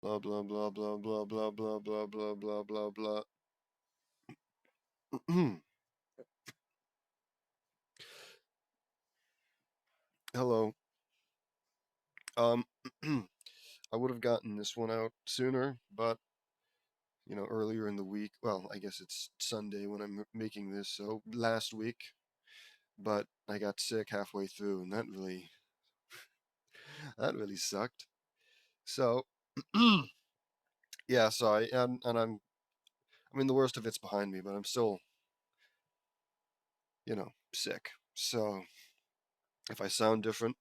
Blah blah blah blah blah blah blah blah blah blah blah blah. Hello. Um, I would have gotten this one out sooner, but earlier in the week. Well, I guess it's Sunday when I'm making this, so last week. But I got sick halfway through, and that really sucked. So, yeah. So and I mean the worst of it's behind me, but I'm still sick. So if I sound different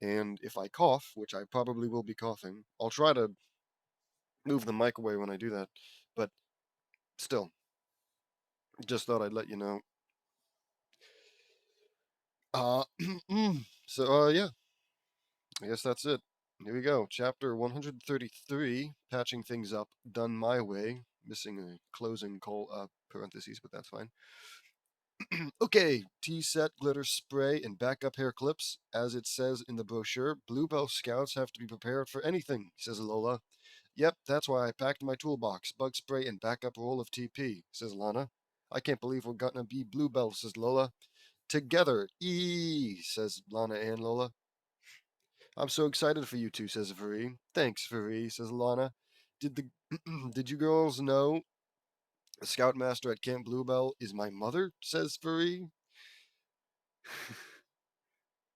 and if I cough, which I probably will be coughing, I'll try to move the mic away when I do that. But still, just thought I'd let you know. Uh, yeah, I guess that's it. Here we go. Chapter 133, Patching Things Up, Done My Way. Missing a closing parentheses, but that's fine. Okay, tea set, glitter spray, and backup hair clips. As it says in the brochure, Bluebell Scouts have to be prepared for anything, says Lola. Yep, that's why I packed my toolbox, bug spray, and backup roll of TP, says Lana. I can't believe we're gonna be Bluebell, says Lola. Together, says Lana and Lola. I'm so excited for you two, says Veri. Thanks, Veri, says Lana. Did the did you girls know the scoutmaster at Camp Bluebell is my mother? Says Veri.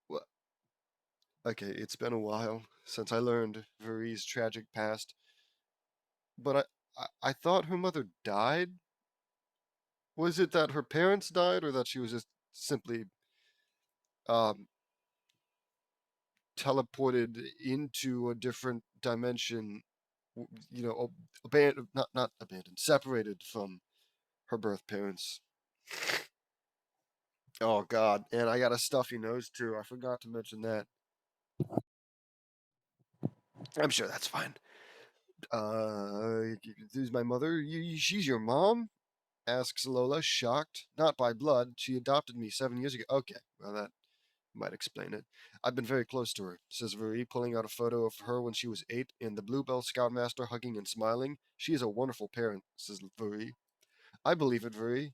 Well, okay, it's been a while since I learned Veri's tragic past, but I thought her mother died. Was it that her parents died, or that she was just simply um, teleported into a different dimension? Abandoned, not abandoned, separated from her birth parents. Oh God! And I got a stuffy nose too. I forgot to mention that. I'm sure that's fine. Is my mother? She's your mom? Asks Lola, shocked. Not by blood. She adopted me 7 years ago. Okay, well that might explain it. I've been very close to her, says Veri, pulling out a photo of her when she was 8 and the Bluebell Scoutmaster hugging and smiling. She is a wonderful parent, says Veri. I believe it, Veri.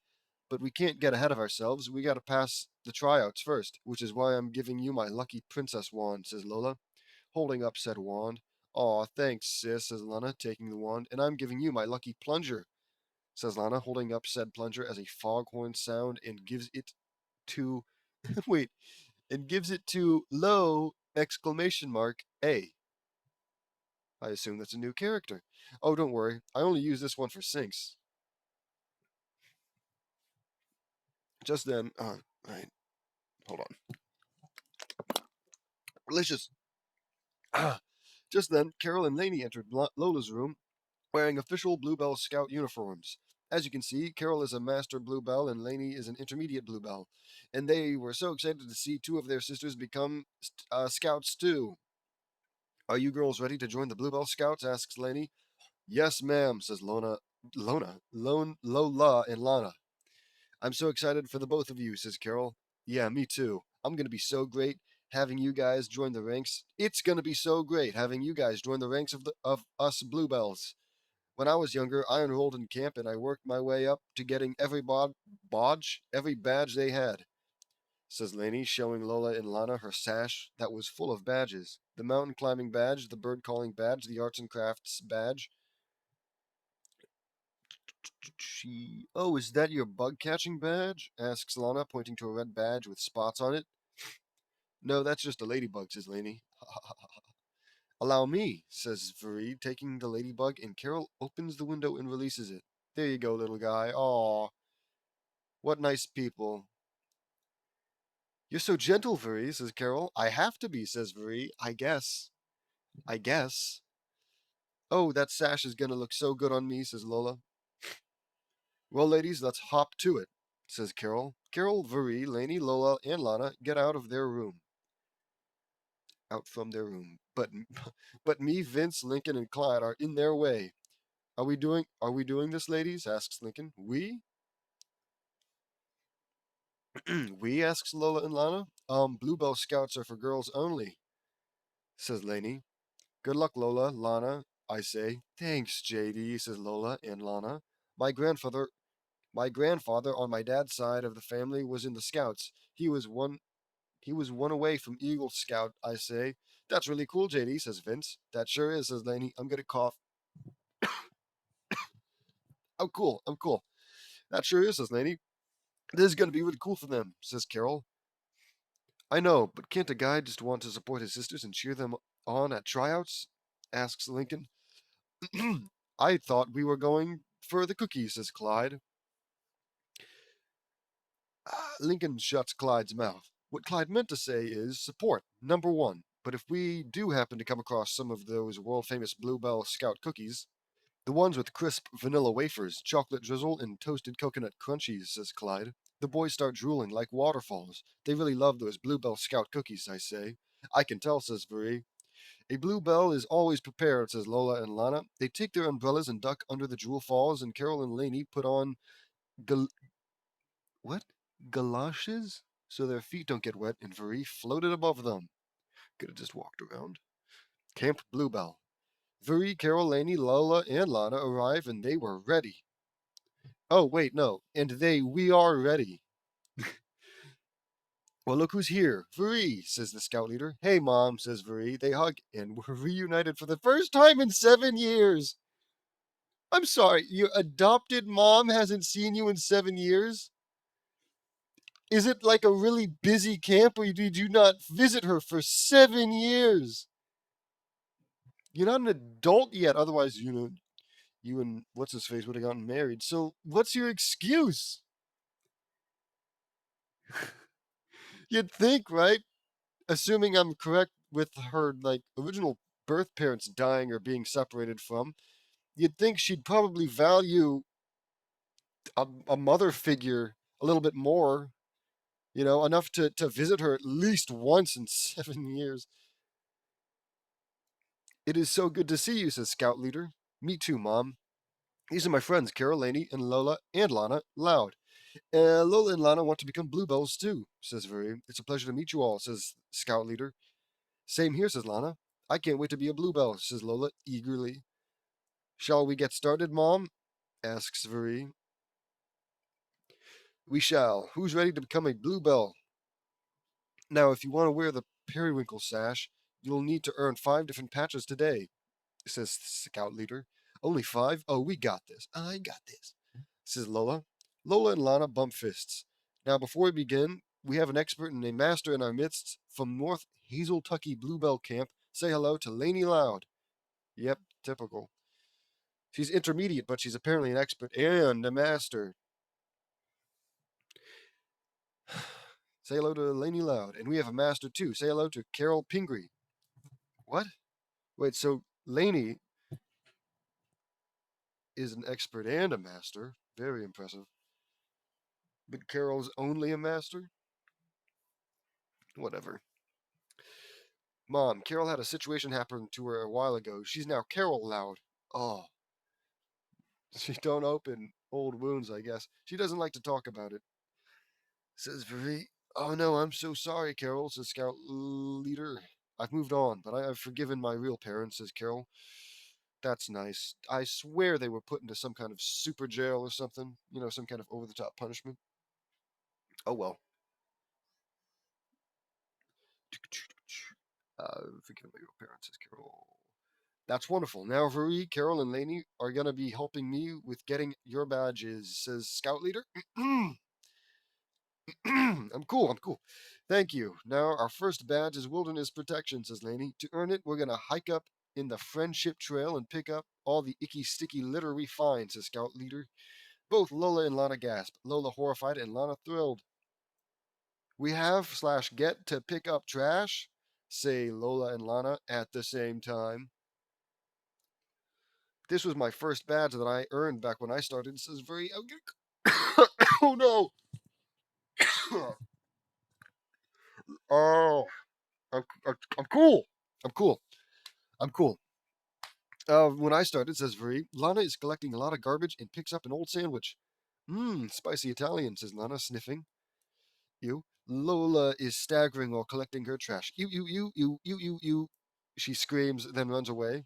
But we can't get ahead of ourselves. We gotta pass the tryouts first, which is why I'm giving you my lucky princess wand, says Lola, holding up said wand. Aw, thanks, sis, says Lana, taking the wand, and I'm giving you my lucky plunger, says Lana, holding up said plunger as a foghorn sound and gives it to wait, and gives it to low exclamation mark A. I assume that's a new character. Oh, don't worry. I only use this one for sinks. Just then, right, hold on. Delicious. Ah, just then, Carol and Laney entered Lola's room wearing official Bluebell Scout uniforms. As you can see, Carol is a master Bluebell and Laney is an intermediate Bluebell. And they were so excited to see two of their sisters become scouts too. Are you girls ready to join the Bluebell Scouts? Asks Laney. Yes, ma'am, says Lola, and Lana. I'm so excited for the both of you, says Carol. Yeah, me too. I'm going to be so great having you guys join the ranks. It's going to be so great having you guys join the ranks of us Bluebells. When I was younger, I enrolled in camp and I worked my way up to getting every badge they had, says Laney, showing Lola and Lana her sash that was full of badges. The mountain climbing badge, the bird calling badge, the arts and crafts badge. Oh, is that your bug catching badge? Asks Lana, pointing to a red badge with spots on it. No, that's just a ladybug, says Laney. Allow me, says Fareed, taking the ladybug, and Carol opens the window and releases it. There you go, little guy. Aw, what nice people. You're so gentle, Veri, says Carol. I have to be, says Veri. I guess. I guess. Oh, that sash is gonna look so good on me, says Lola. Well, ladies, let's hop to it, says Carol. Carol, Veri, Laney, Lola, and Lana get out of their room. Out from their room. But me, Vince, Lincoln, and Clyde are in their way. Are we doing this, ladies? Asks Lincoln. We? We? Asks Lola and Lana. Bluebell Scouts are for girls only, says Laney. Good luck, Lola, Lana, I say. Thanks, JD, says Lola and Lana. My grandfather my grandfather on my dad's side of the family was in the Scouts. He was one away from Eagle Scout, I say. That's really cool, JD, says Vince. That sure is, says Laney. I'm gonna cough. I'm cool. That sure is, says Laney. This is gonna be really cool for them, says Carol. I know, but can't a guy just want to support his sisters and cheer them on at tryouts? Asks Lincoln. I thought we were going for the cookies, says Clyde. Lincoln shuts Clyde's mouth. What Clyde meant to say is support, number one. But if we do happen to come across some of those world famous Bluebell Scout cookies, the ones with crisp vanilla wafers, chocolate drizzle, and toasted coconut crunchies, says Clyde, the boys start drooling like waterfalls. They really love those Bluebell Scout cookies, I say. I can tell, says Marie. A Bluebell is always prepared, says Lola and Lana. They take their umbrellas and duck under the Jewel Falls, and Carol and Laney put on gal- what? Galoshes? So their feet don't get wet, and Marie floated above them. Could have just walked around. Camp Bluebell. Veri, Carol, Laney, Lola, and Lana arrive, and they were ready. Oh, wait, no. And we are ready. Well, look who's here. Veri, says the scout leader. Hey, Mom, says Veri. They hug, and we're reunited for the first time in 7 years. I'm sorry, your adopted mom hasn't seen you in 7 years? Is it like a really busy camp, or did you not visit her for 7 years? You're not an adult yet, otherwise, you and what's his face would have gotten married. So, what's your excuse? You'd think, right? Assuming I'm correct with her like original birth parents dying or being separated from, you'd think she'd probably value a mother figure a little bit more, enough to visit her at least once in 7 years. It is so good to see you, says Scout Leader. Me too, Mom. These are my friends, Carol, Laney, and Lola, and Lana, Loud. Lola and Lana want to become Bluebells too, says Veri. It's a pleasure to meet you all, says Scout Leader. Same here, says Lana. I can't wait to be a Bluebell, says Lola eagerly. Shall we get started, Mom? Asks Veri. We shall. Who's ready to become a Bluebell? Now, if you want to wear the periwinkle sash, you'll need to earn 5 different patches today, says the Scout Leader. Only 5? Oh, we got this. I got this, says Lola. Lola and Lana bump fists. Now, before we begin, we have an expert and a master in our midst from North Hazeltucky Bluebell Camp. Say hello to Laney Loud. Yep, typical. She's intermediate, but she's apparently an expert and a master. Say hello to Laney Loud. And we have a master too. Say hello to Carol Pingree. What? Wait, so Laney is an expert and a master. Very impressive. But Carol's only a master? Whatever. Mom, Carol had a situation happen to her a while ago. She's now Carol Loud. Oh, she don't open old wounds, I guess. She doesn't like to talk about it. Says Veri. Oh no, I'm so sorry, Carol, says Scout Leader. I've moved on, but I've forgiven my real parents, says Carol. That's nice. I swear they were put into some kind of super jail or something. Some kind of over the top punishment. Oh well. Forgive my real parents, says Carol. That's wonderful. Now, Veri, Carol, and Laney are going to be helping me with getting your badges, says Scout Leader. I'm cool. Thank you. Now, our first badge is Wilderness Protection, says Laney. To earn it, we're going to hike up in the Friendship Trail and pick up all the icky, sticky litter we find, says Scout Leader. Both Lola and Lana gasp. Lola horrified and Lana thrilled. We have/get to pick up trash, say Lola and Lana at the same time. This was my first badge that I earned back when I started. Says very. Oh no! Oh, I'm cool. I'm cool. I'm cool. When I started, says Veri, Lana is collecting a lot of garbage and picks up an old sandwich. Spicy Italian, says Lana, sniffing. You. Lola is staggering while collecting her trash. You. She screams, then runs away.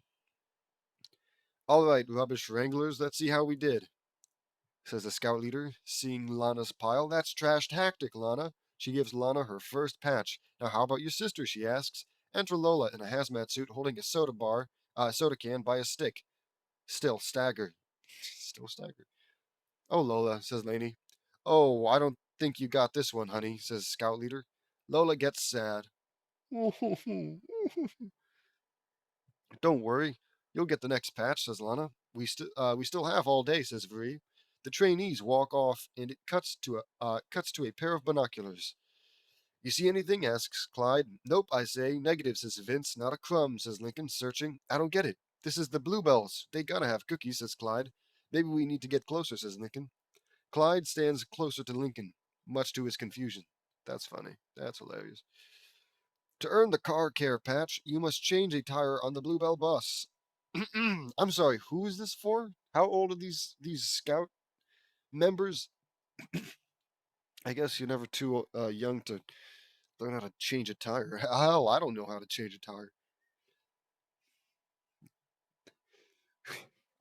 All right, rubbish wranglers, let's see how we did, says the scout leader, seeing Lana's pile. That's trash tactic, Lana. She gives Lana her first patch. Now, how about your sister? She asks. Enter Lola in a hazmat suit holding a soda can by a stick. Still staggered. Still staggered. Oh, Lola, says Laney. Oh, I don't think you got this one, honey, says scout leader. Lola gets sad. Don't worry, you'll get the next patch, says Lana. We still have all day, says Vree. The trainees walk off, and it cuts to a pair of binoculars. You see anything? Asks Clyde. Nope, I say. Negative, says Vince. Not a crumb, says Lincoln, searching. I don't get it. This is the Bluebells. They gotta have cookies, says Clyde. Maybe we need to get closer, says Lincoln. Clyde stands closer to Lincoln, much to his confusion. That's funny. That's hilarious. To earn the car care patch, you must change a tire on the Bluebell bus. I'm sorry, who is this for? How old are these scout members? I guess you're never too young to learn how to change a tire. Hell, I don't know how to change a tire.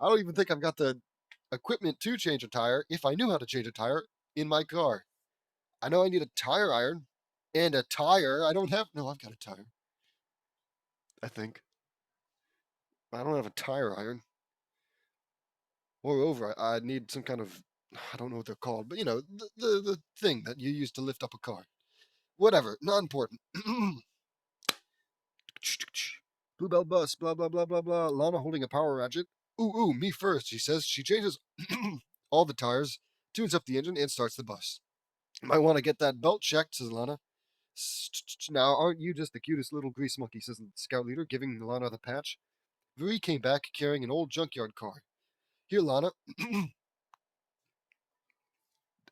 I don't even think I've got the equipment to change a tire if I knew how to change a tire in my car. I know I need a tire iron and a tire. I don't have. No, I've got a tire. I think. I don't have a tire iron. Moreover, I need some kind of. I don't know what they're called, but the thing that you use to lift up a car. Whatever, not important. Bluebell bus, blah blah blah blah blah. Lana holding a power ratchet. Ooh, me first, she says. She changes all the tires, tunes up the engine, and starts the bus. Might want to get that belt checked, says Lana. Now, aren't you just the cutest little grease monkey, says the scout leader, giving Lana the patch. Vuri came back carrying an old junkyard car. Here, Lana.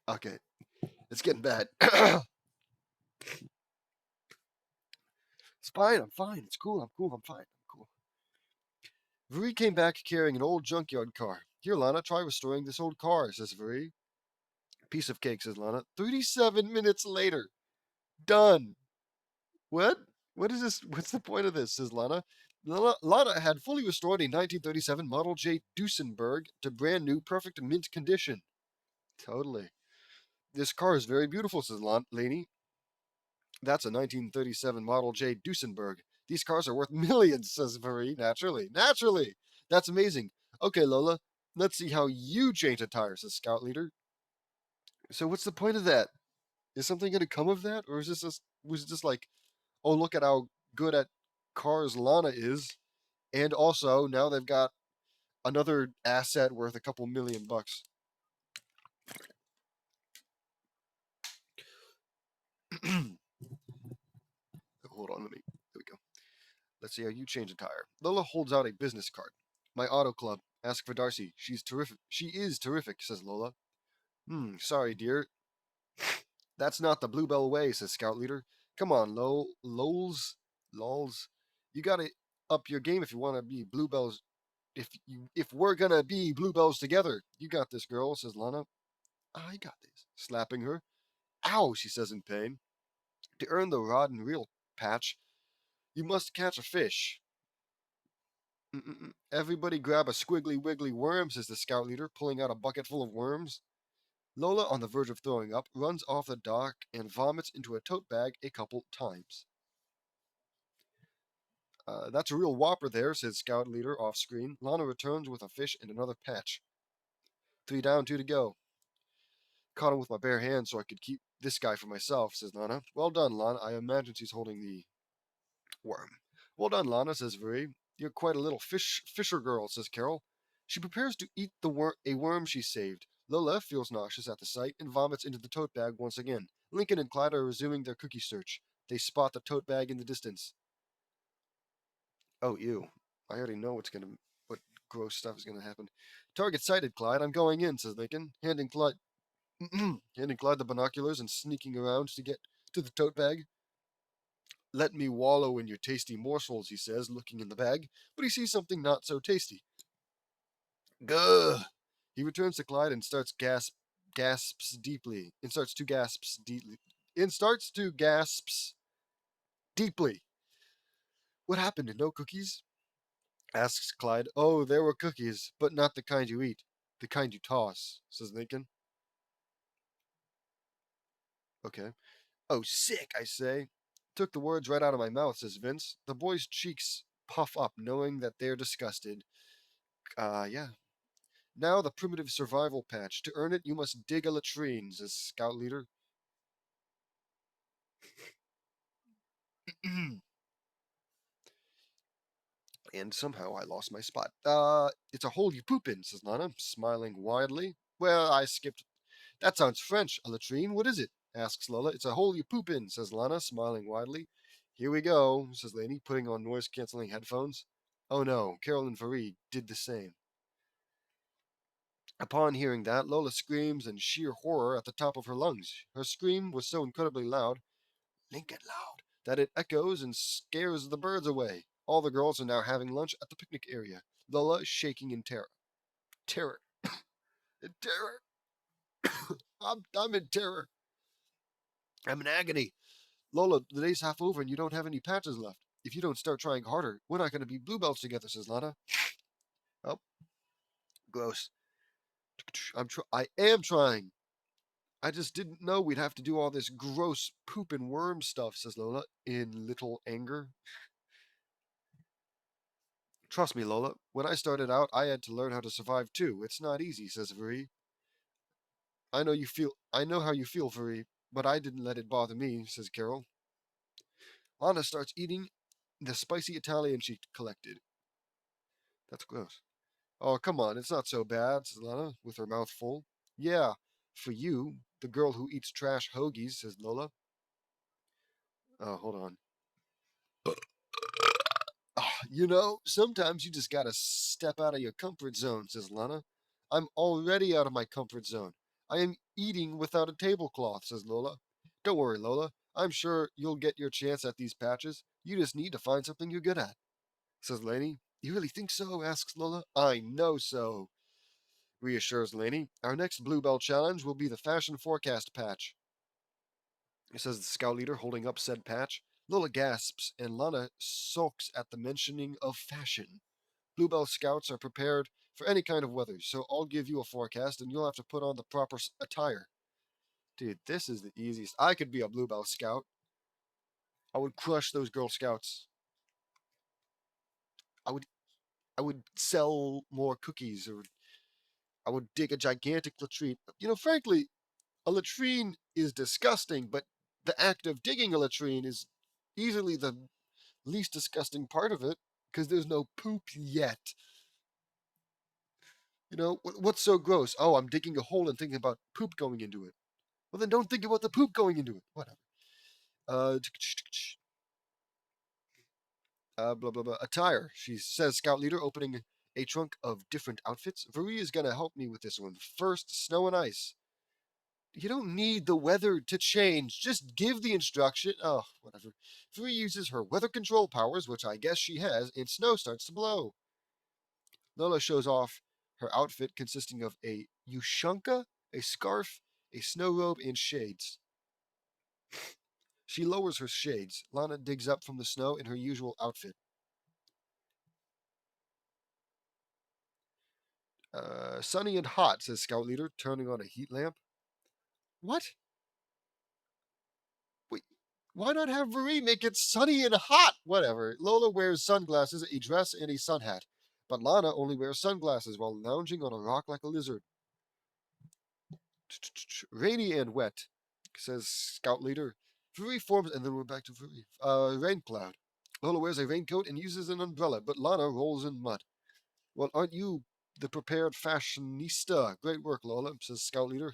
Okay, it's getting bad. It's fine, I'm fine. It's cool, I'm fine. I'm cool. Vuri came back carrying an old junkyard car. Here, Lana, try restoring this old car, says Vuri. Piece of cake, says Lana. 37 minutes later. Done. What? What is this? What's the point of this? Says Lana. Lana had fully restored a 1937 Model J Duesenberg to brand new, perfect mint condition. Totally. This car is very beautiful, says Laney. That's a 1937 Model J Duesenberg. These cars are worth millions, says Marie. Naturally. Naturally. That's amazing. Okay, Lola, let's see how you change a tire, says Scout Leader. So what's the point of that? Is something going to come of that? Or is this just, was it just like, oh, look at how good at cars Lana is? And also, now they've got another asset worth a couple $1,000,000. Hold on, there we go. Let's see how you change a tire. Lola holds out a business card. My auto club. Ask for Darcy. She's terrific. She is terrific, says Lola. Sorry, dear. That's not the Bluebell way, says Scout Leader. Come on, Lols. You gotta up your game if you wanna be Bluebells. If we're gonna be Bluebells together. You got this, girl, says Lana. I got this. Slapping her. Ow, she says in pain. To earn the rod and reel patch, you must catch a fish. Everybody grab a squiggly wiggly worm, says the scout leader, pulling out a bucket full of worms. Lola, on the verge of throwing up, runs off the dock and vomits into a tote bag a couple times. That's a real whopper there, says scout leader off screen. Lana returns with a fish and another patch. 3 down, 2 to go. Caught him with my bare hands so I could keep this guy for myself, says Lana. Well done, Lana. I imagine she's holding the worm. Well done, Lana, says Vuri. You're quite a little fisher girl, says Carol. She prepares to eat a worm she saved. Lola feels nauseous at the sight and vomits into the tote bag once again. Lincoln and Clyde are resuming their cookie search. They spot the tote bag in the distance. Oh, ew. I already know what gross stuff is gonna happen. Target sighted, Clyde. I'm going in, says Lincoln, handing Clyde the binoculars and sneaking around to get to the tote bag. Let me wallow in your tasty morsels, he says, looking in the bag, but he sees something not so tasty. Gah! He returns to Clyde and gasps deeply. And starts to gasps deeply. And starts to gasps deeply. What happened? No cookies? asks Clyde. Oh, there were cookies, but not the kind you eat. The kind you toss, says Lincoln. Okay. Oh, sick, I say. Took the words right out of my mouth, says Vince. The boy's cheeks puff up, knowing that they're disgusted. Yeah. Now the primitive survival patch. To earn it, you must dig a latrine, says Scout Leader. And somehow I lost my spot. It's a hole you poop in, says Lana, smiling widely. Well, I skipped. That sounds French. A latrine? What is it? Asks Lola. It's a hole you poop in, says Lana, smiling widely. Here we go, says Lainey, putting on noise canceling headphones. Oh no, Carol and Farid did the same. Upon hearing that, Lola screams in sheer horror at the top of her lungs. Her scream was so incredibly loud, Lincoln loud, that it echoes and scares the birds away. All the girls are now having lunch at the picnic area. Lola shaking in terror. Terror. In terror. I'm in terror. I'm in agony. Lola, the day's half over and you don't have any patches left. If you don't start trying harder, we're not going to be bluebells together, says Lana. Oh, gross. I am trying. I just didn't know we'd have to do all this gross poop and worm stuff, says Lola, in little anger. Trust me, Lola. When I started out, I had to learn how to survive too. It's not easy, says Veri. I know how you feel, Veri, but I didn't let it bother me, says Carol. Lana starts eating the spicy Italian she collected. That's gross. Oh, come on, it's not so bad, says Lana, with her mouth full. Yeah, for you, the girl who eats trash hoagies, says Lola. Oh, hold on. Sometimes you just gotta step out of your comfort zone, says Lana. I'm already out of my comfort zone. I am eating without a tablecloth, says Lola. Don't worry, Lola. I'm sure you'll get your chance at these patches. You just need to find something you're good at, says Laney. You really think so? Asks Lola. I know so, reassures Laney. Our next Bluebell challenge will be the fashion forecast patch, says the scout leader, holding up said patch. Lola gasps, and Lana sulks at the mentioning of fashion. Bluebell Scouts are prepared for any kind of weather, so I'll give you a forecast and you'll have to put on the proper attire. Dude, this is the easiest. I could be a Bluebell Scout. I would crush those Girl Scouts. I would I would sell more cookies, or I would dig a gigantic latrine. Frankly, a latrine is disgusting, but the act of digging a latrine is easily the least disgusting part of it because there's no poop yet. What's so gross? Oh, I'm digging a hole and thinking about poop going into it. Well, then don't think about the poop going into it. Whatever. Uh, blah blah blah. Attire. She says, Scout leader, opening a trunk of different outfits. Varie is gonna help me with this one. First, snow and ice. You don't need the weather to change. Just give the instruction. Oh, whatever. Varie uses her weather control powers, which I guess she has, and snow starts to blow. Lola shows off her outfit consisting of a yushunka, a scarf, a snow robe, and shades. She lowers her shades. Lana digs up from the snow in her usual outfit. Sunny and hot, says Scout Leader, turning on a heat lamp. What? Wait, why not have Marie make it sunny and hot? Whatever. Lola wears sunglasses, a dress, and a sun hat. But Lana only wears sunglasses while lounging on a rock like a lizard. Rainy and wet, says Scout Leader. Fury forms, and then we're back to Fury. Rain cloud. Lola wears a raincoat and uses an umbrella, but Lana rolls in mud. Well, aren't you the prepared fashionista? Great work, Lola, says Scout Leader.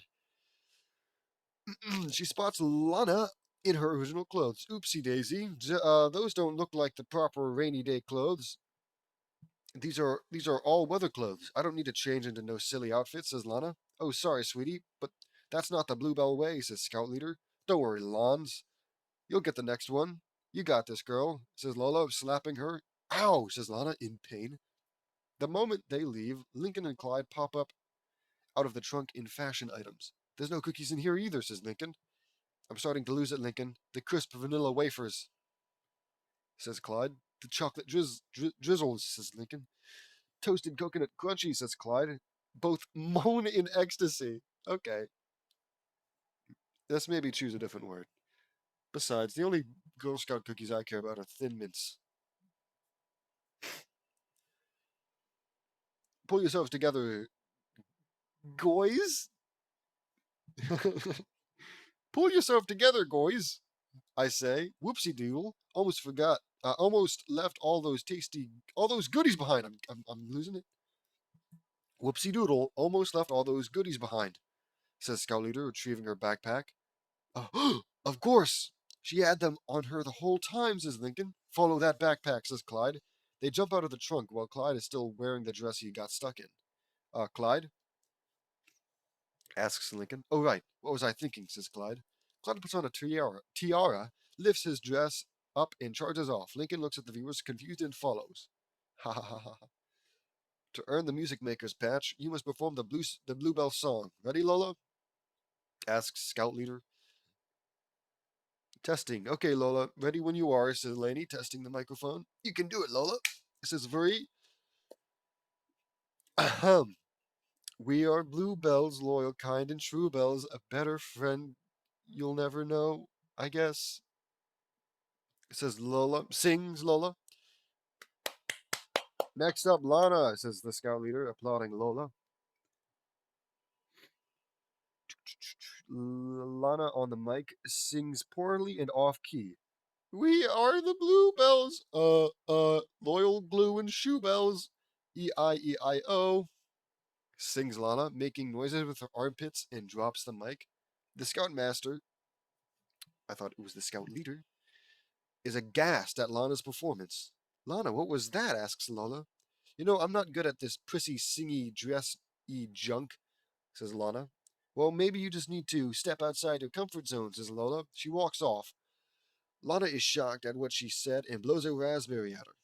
She spots Lana in her original clothes. Oopsie daisy. Those don't look like the proper rainy day clothes. These are all weather clothes. I don't need to change into no silly outfit, says Lana. Oh, sorry, sweetie, but that's not the Bluebell way, says Scout Leader. Don't worry, Lons. You'll get the next one. You got this, girl, says Lola, slapping her. Ow, says Lana, in pain. The moment they leave, Lincoln and Clyde pop up out of the trunk in fashion items. There's no cookies in here either, says Lincoln. I'm starting to lose it, Lincoln. The crisp vanilla wafers, says Clyde. The chocolate drizzles, says Lincoln. Toasted coconut crunchy, says Clyde. Both moan in ecstasy. Okay, let's maybe choose a different word. Besides, the only Girl Scout cookies I care about are Thin Mints. Pull yourselves together, goys. Pull yourself together, goys. I say, whoopsie doodle. Almost forgot. Almost left all those goodies behind. I'm losing it. Whoopsie doodle. Almost left all those goodies behind, says Scout Leader, retrieving her backpack. Of course. She had them on her the whole time, says Lincoln. Follow that backpack, says Clyde. They jump out of the trunk while Clyde is still wearing the dress he got stuck in. Clyde? Asks Lincoln. Oh, right. What was I thinking, says Clyde. Clyde puts on a tiara, lifts his dress up, and charges off. Lincoln looks at the viewers, confused, and follows. Ha ha ha ha. To earn the music maker's patch, you must perform the Bluebell song. Ready, Lola? Asks Scout Leader. Testing. Okay, Lola. Ready when you are, says Laney, testing the microphone. You can do it, Lola. Says Vree. Ahem. We are Bluebell's loyal, kind, and true bells. A better friend you'll never know, I guess. Says Lola. Sings Lola. Next up, Lana, says the Scout Leader, applauding Lola. Lana on the mic sings poorly and off key. We are the Bluebells, loyal glue and shoe bells. E-I-E-I-O, sings Lana, making noises with her armpits and drops the mic. The Scoutmaster, I thought it was the Scout Leader, is aghast at Lana's performance. Lana, what was that? Asks Lola. You know, I'm not good at this prissy, singy, dress-y junk, says Lana. Well, maybe you just need to step outside your comfort zone, says Lola. She walks off. Lana is shocked at what she said and blows a raspberry at her.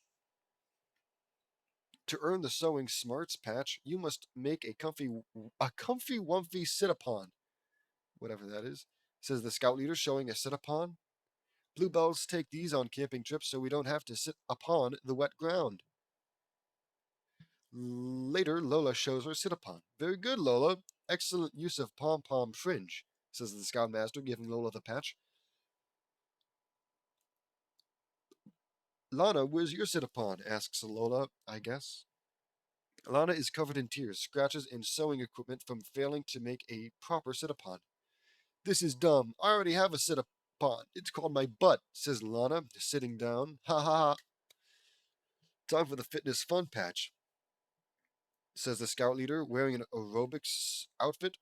To earn the sewing smarts patch, you must make a comfy wumpy sit-upon, whatever that is, says the Scout Leader, showing a sit-upon. Bluebells take these on camping trips so we don't have to sit upon the wet ground. Later, Lola shows her sit-upon. Very good, Lola. Excellent use of pom-pom fringe, says the Scoutmaster, giving Lola the patch. Lana, where's your sit-upon? Asks Lola, I guess. Lana is covered in tears, scratches, and sewing equipment from failing to make a proper sit-upon. This is dumb. I already have a sit-upon. It's called my butt, says Lana, sitting down. Ha ha ha. Time for the fitness fun patch, says the Scout Leader, wearing an aerobics outfit.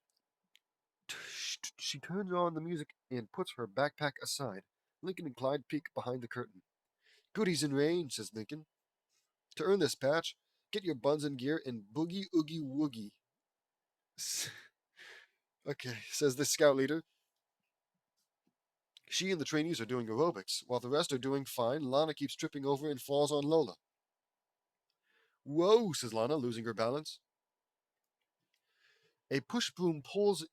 She turns on the music and puts her backpack aside. Lincoln and Clyde peek behind the curtain. Goodies in range, says Lincoln. To earn this patch, get your buns in gear and boogie oogie woogie. Okay, says the Scout Leader. She and the trainees are doing aerobics, while the rest are doing fine. Lana keeps tripping over and falls on Lola. Whoa, says Lana, losing her balance. A push broom pulls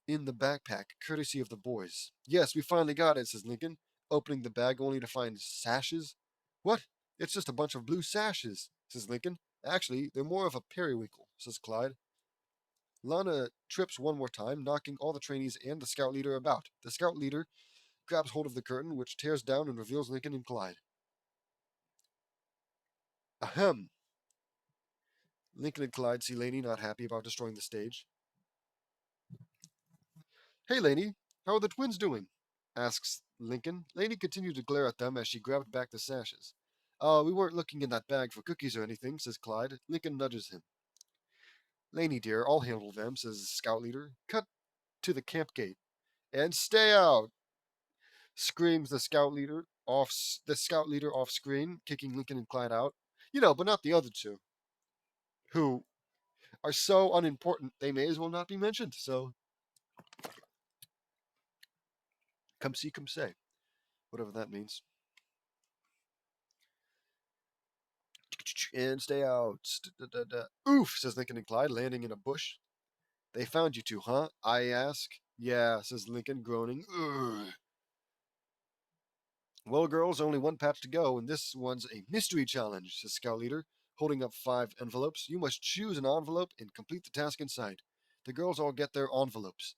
in the backpack, courtesy of the boys. Yes, we finally got it, says Lincoln, opening the bag only to find sashes. What? It's just a bunch of blue sashes, says Lincoln. Actually, they're more of a periwinkle, says Clyde. Lana trips one more time, knocking all the trainees and the Scout Leader about. The Scout Leader grabs hold of the curtain, which tears down and reveals Lincoln and Clyde. Ahem. Lincoln and Clyde see Laney not happy about destroying the stage. Hey, Laney, how are the twins doing? Asks Lincoln. Laney continued to glare at them as she grabbed back the sashes. We weren't looking in that bag for cookies or anything, says Clyde. Lincoln nudges him. Laney, dear, I'll handle them, says the Scout Leader. Cut to the camp gate. And stay out, screams the Scout Leader off screen, kicking Lincoln and Clyde out. But not the other two, who are so unimportant they may as well not be mentioned. So, come see, come say, whatever that means. And stay out. Oof, says Lincoln and Clyde, landing in a bush. They found you two, huh? I ask. Yeah, says Lincoln, groaning. Ugh. Well, girls, only one patch to go, and this one's a mystery challenge, says Scout Leader, holding up 5 envelopes. You must choose an envelope and complete the task inside. The girls all get their envelopes.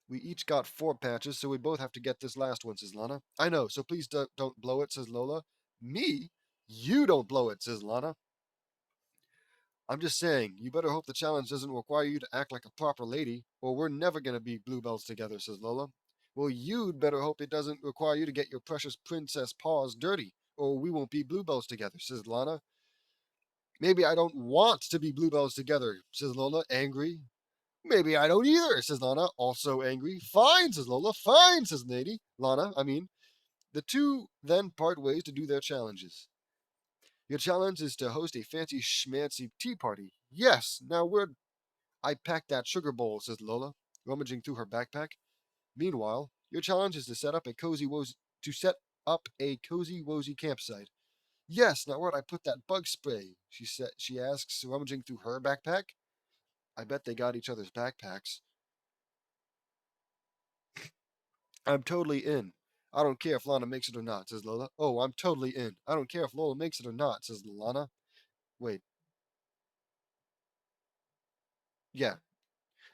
We each got 4 patches, so we both have to get this last one, says Lana. I know, so please don't blow it, says Lola. Me? You don't blow it, says Lana. I'm just saying, you better hope the challenge doesn't require you to act like a proper lady, or we're never going to be bluebells together, says Lola. Well, you'd better hope it doesn't require you to get your precious princess paws dirty, or we won't be bluebells together, says Lana. Maybe I don't want to be bluebells together, says Lola, angry. Maybe I don't either, says Lana, also angry. Fine, says Lola. Fine, says Lana, I mean. The two then part ways to do their challenges. Your challenge is to host a fancy schmancy tea party. Yes, now where'd I packed that sugar bowl, says Lola, rummaging through her backpack. Meanwhile, your challenge is to set up a cozy wozy campsite. Yes, now where'd I put that bug spray? She asks, rummaging through her backpack. I bet they got each other's backpacks. I'm totally in. I don't care if Lana makes it or not, says Lola. Oh, I'm totally in. I don't care if Lola makes it or not, says Lana. Wait, yeah.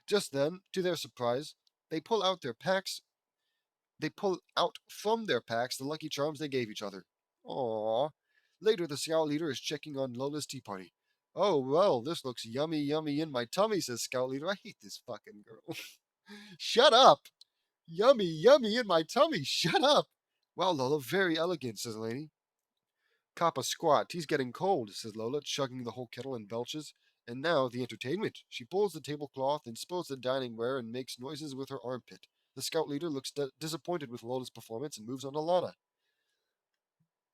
Just then, to their surprise, they pull out their packs. They pull out from their packs the lucky charms they gave each other. Aww. Later, the Scout Leader is checking on Lola's tea party. Oh, well, this looks yummy, yummy in my tummy, says Scout Leader. I hate this fucking girl. Shut up! Yummy, yummy in my tummy. Shut up! Wow, Lola, very elegant, says Lainey. Cop a squat. He's getting cold, says Lola, chugging the whole kettle and belches. And now the entertainment. She pulls the tablecloth and spills the dining ware and makes noises with her armpit. The Scout Leader looks disappointed with Lola's performance and moves on to Lana.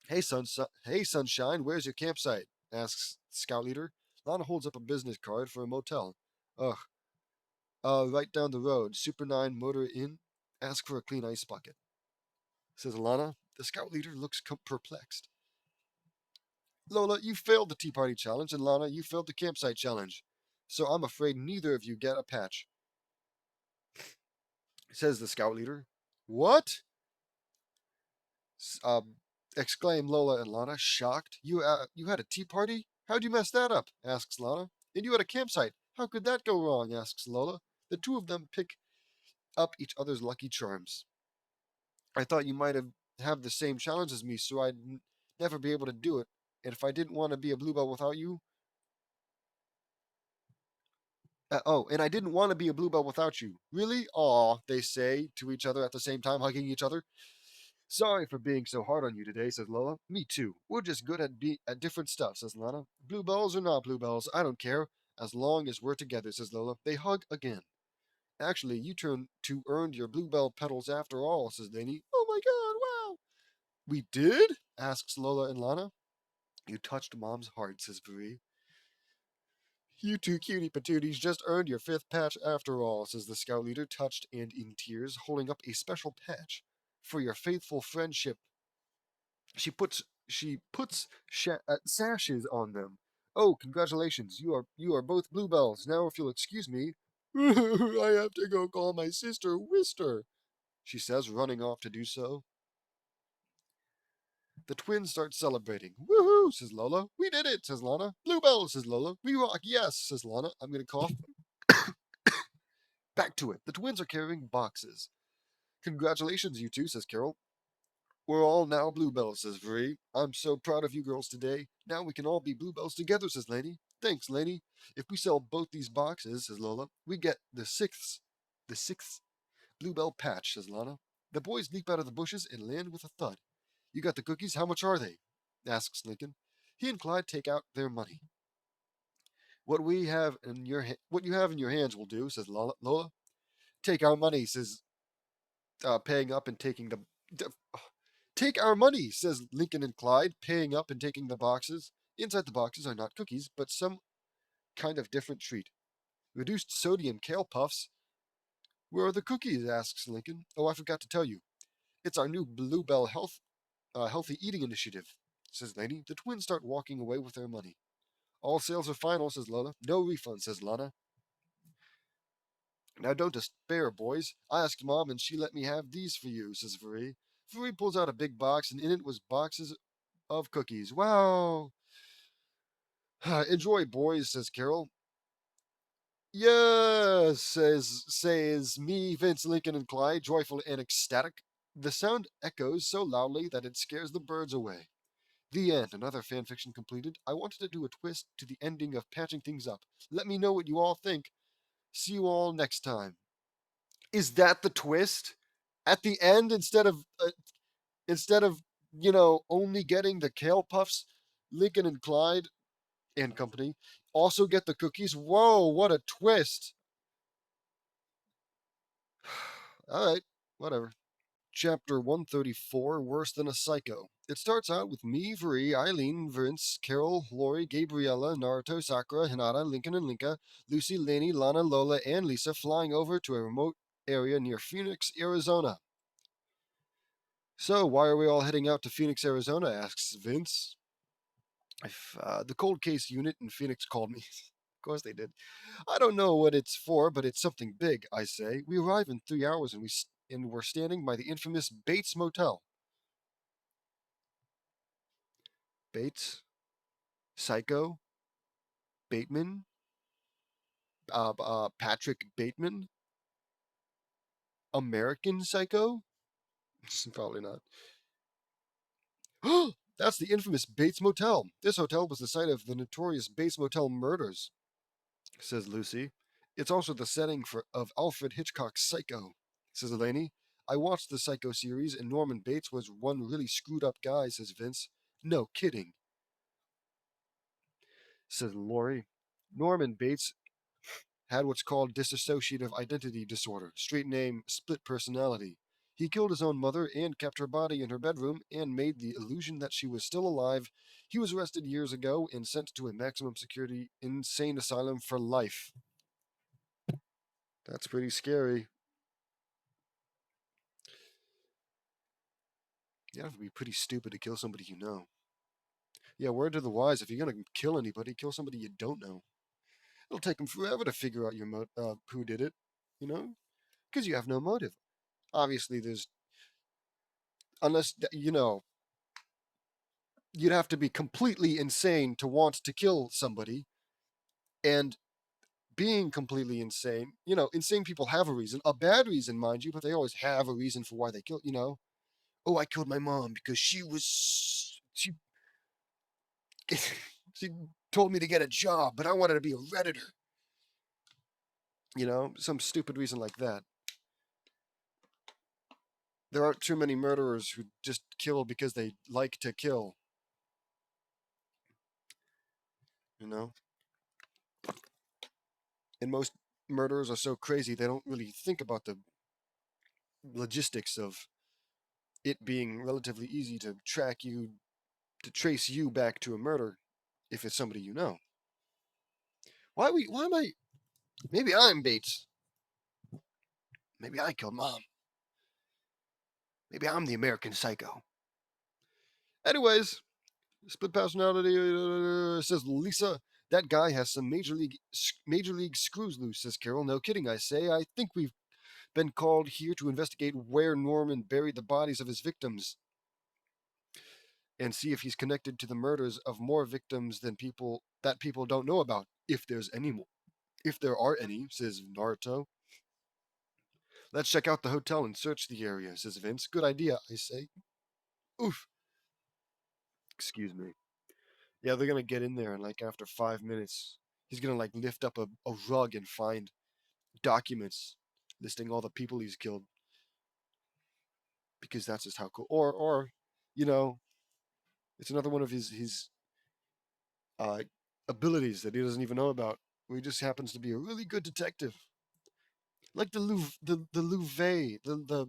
Hey, sunshine, where's your campsite? Asks Scout Leader. Lana holds up a business card for a motel. Ugh. Right down the road, Super 9 Motor Inn. Ask for a clean ice bucket, says Lana. The Scout Leader looks perplexed. Lola, you failed the Tea Party Challenge, and Lana, you failed the Campsite Challenge. So I'm afraid neither of you get a patch, says the Scout Leader. What? Uh, exclaim Lola and Lana, shocked. You had a tea party? How'd you mess that up? Asks Lana. And you had a campsite. How could that go wrong? Asks Lola. The two of them pick up each other's lucky charms. I thought you might have the same challenge as me, so I'd never be able to do it. And if I didn't want to be a bluebell without you, and I didn't want to be a bluebell without you. Really? Aw, they say to each other at the same time, hugging each other. Sorry for being so hard on you today, says Lola. Me too. We're just good at different stuff, says Lana. Bluebells or not bluebells, I don't care. As long as we're together, says Lola. They hug again. Actually, you turned to earned your bluebell petals after all, says Lainey. Oh my god, wow. We did? Asks Lola and Lana. You touched Mom's heart, says Bree. You two cutie patooties just earned your 5th patch after all, says the Scout Leader, touched and in tears, holding up a special patch for your faithful friendship. She puts sashes on them. Oh, congratulations! You are both bluebells. Now, if you'll excuse me, I have to go call my sister Wister, she says, running off to do so. The twins start celebrating. Woohoo, says Lola. We did it, says Lana. Bluebell, says Lola. We rock, yes, says Lana. I'm gonna cough. Back to it. The twins are carrying boxes. Congratulations, you two, says Carol. We're all now bluebells, says Vree. I'm so proud of you girls today. Now we can all be bluebells together, says Laney. Thanks, Laney. If we sell both these boxes, says Lola, we get the sixth bluebell patch, says Lana. The boys leap out of the bushes and land with a thud. You got the cookies? How much are they? Asks Lincoln. He and Clyde take out their money. What you have in your hands will do, says Lola. Take our money, says paying up and taking the. Take our money, says Lincoln and Clyde, paying up and taking the boxes. Inside the boxes are not cookies, but some kind of different treat. Reduced sodium kale puffs. Where are the cookies? Asks Lincoln. Oh, I forgot to tell you. It's our new Bluebell Healthy Eating Initiative, says Laney. The twins start walking away with their money. All sales are final, says Lola. No refund, says Lana. Now don't despair, boys. I asked Mom and she let me have these for you, says Marie. Free pulls out a big box, and in it was boxes of cookies. Wow. Enjoy, boys, says Carol. Yes, says me, Vince, Lincoln, and Clyde, joyful and ecstatic. The sound echoes so loudly that it scares the birds away. The end. Another fanfiction completed. I wanted to do a twist to the ending of patching things up. Let me know what you all think. See you all next time. Is that the twist? At the end, instead of only getting the kale puffs, Lincoln and Clyde and company also get the cookies. Whoa, what a twist! All right, whatever. Chapter 134, Worse Than a Psycho. It starts out with me, Vri, Eileen, Vince, Carol, Lori, Gabriella, Naruto, Sakura, Hinata, Lincoln and Linka, Lucy, Lainey, Lana, Lola, and Lisa flying over to a remote area near Phoenix, Arizona. So, why are we all heading out to Phoenix, Arizona? Asks Vince. If the cold case unit in Phoenix called me. Of course they did. I don't know what it's for, but it's something big, I say. We arrive in 3 hours and we're standing by the infamous Bates Motel. Bates? Psycho? Bateman? Patrick Bateman? American Psycho? Probably not. That's the infamous Bates Motel. This hotel was the site of the notorious Bates Motel murders, says Lucy. It's also the setting of Alfred Hitchcock's Psycho, says Elaney. I watched the Psycho series, and Norman Bates was one really screwed up guy, says Vince. No kidding, says Laurie. Norman Bates had what's called dissociative identity disorder, street name split personality. He killed his own mother and kept her body in her bedroom and made the illusion that she was still alive. He was arrested years ago and sent to a maximum security insane asylum for life. That's pretty scary. You have to be pretty stupid to kill somebody you know. Yeah, word to the wise, if you're going to kill anybody, kill somebody you don't know. It'll take them forever to figure out who did it, you know? Because you have no motive. Obviously, unless, you'd have to be completely insane to want to kill somebody. And being completely insane, insane people have a reason, a bad reason, mind you, but they always have a reason for why they kill. Oh, I killed my mom because she she told me to get a job, but I wanted to be a redditor. Some stupid reason like that. There aren't too many murderers who just kill because they like to kill. You know, and most murderers are so crazy they don't really think about the logistics of it being relatively easy to trace you back to a murder if it's somebody you know. Why am I maybe I'm Bates. Maybe I killed mom. Maybe I'm the American Psycho. Anyways, split personality says Lisa. That guy has some major league screws loose, says Carol. No kidding, I say. I think we've been called here to investigate where Norman buried the bodies of his victims and see if he's connected to the murders of more victims than people don't know about. If there's any more. If there are any, says Naruto. Let's check out the hotel and search the area, says Vince. Good idea, I say. Oof. Excuse me. Yeah, they're gonna get in there, and like after 5 minutes, he's gonna like lift up a rug and find documents listing all the people he's killed because that's just how cool. Or, you know, it's another one of his uh, abilities that he doesn't even know about. Where he just happens to be a really good detective, like the Louvet, the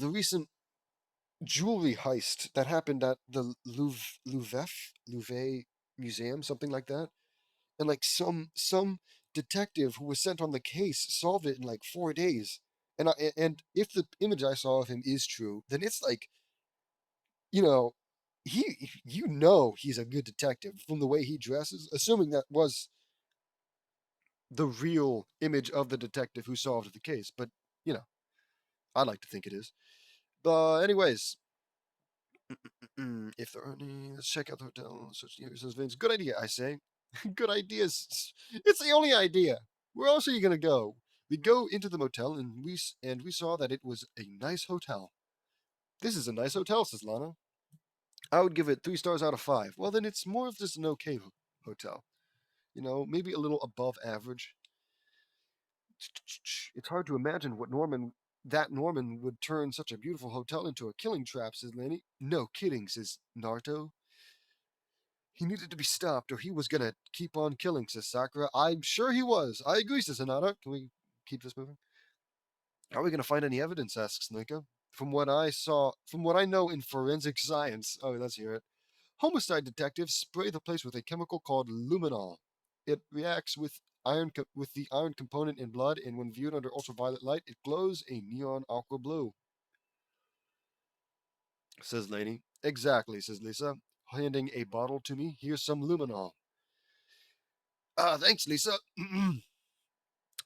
recent jewelry heist that happened at the Louvet Museum, something like that. And like some detective who was sent on the case solved it in like 4 days. And if the image I saw of him is true, then it's like, you know, he's a good detective from the way he dresses, assuming that was the real image of the detective who solved the case. But you know, I'd like to think it is. But anyways, if there are any, let's check out the hotel. Search the area, says Vince. Good idea, I say. Good ideas. It's the only idea. Where else are you gonna go? We go into the motel and we saw that it was a nice hotel. This is a nice hotel, says Lana. I would give it 3 stars out of 5. Well, then it's more of just an okay hotel. Maybe a little above average. It's hard to imagine that Norman would turn such a beautiful hotel into a killing trap, says Lenny. No kidding, says Naruto. He needed to be stopped or he was gonna keep on killing, says Sakura. I'm sure he was. I agree, says Hinata. Can we keep this moving? Are we gonna find any evidence, asks Nika. From what I know in forensic science. Oh, let's hear it. Homicide detectives spray the place with a chemical called luminol. It reacts with the iron component in blood, and when viewed under ultraviolet light, it glows a neon aqua blue, says Laney. Exactly, says Lisa, handing a bottle to me. Here's some luminol. Thanks, Lisa.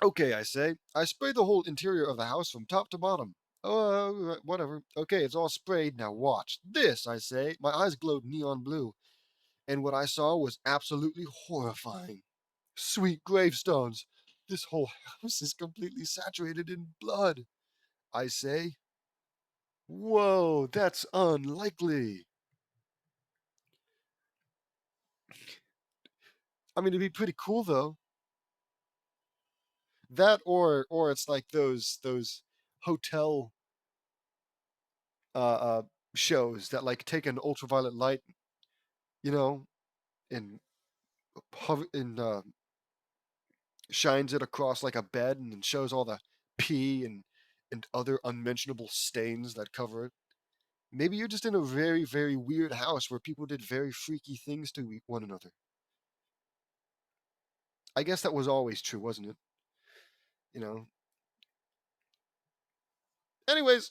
Okay, I say. I spray the whole interior of the house from top to bottom. Oh, whatever. Okay, it's all sprayed. Now watch. This, I say. My eyes glowed neon blue, and what I saw was absolutely horrifying. Sweet gravestones. This whole house is completely saturated in blood. I say, whoa, that's unlikely. I mean, it'd be pretty cool though. That or it's like those hotel uh shows that like take an ultraviolet light, you know, and shines it across like a bed and then shows all the pee and other unmentionable stains that cover it. Maybe you're just in a very, very weird house where people did very freaky things to one another. I guess that was always true, wasn't it? You know. Anyways,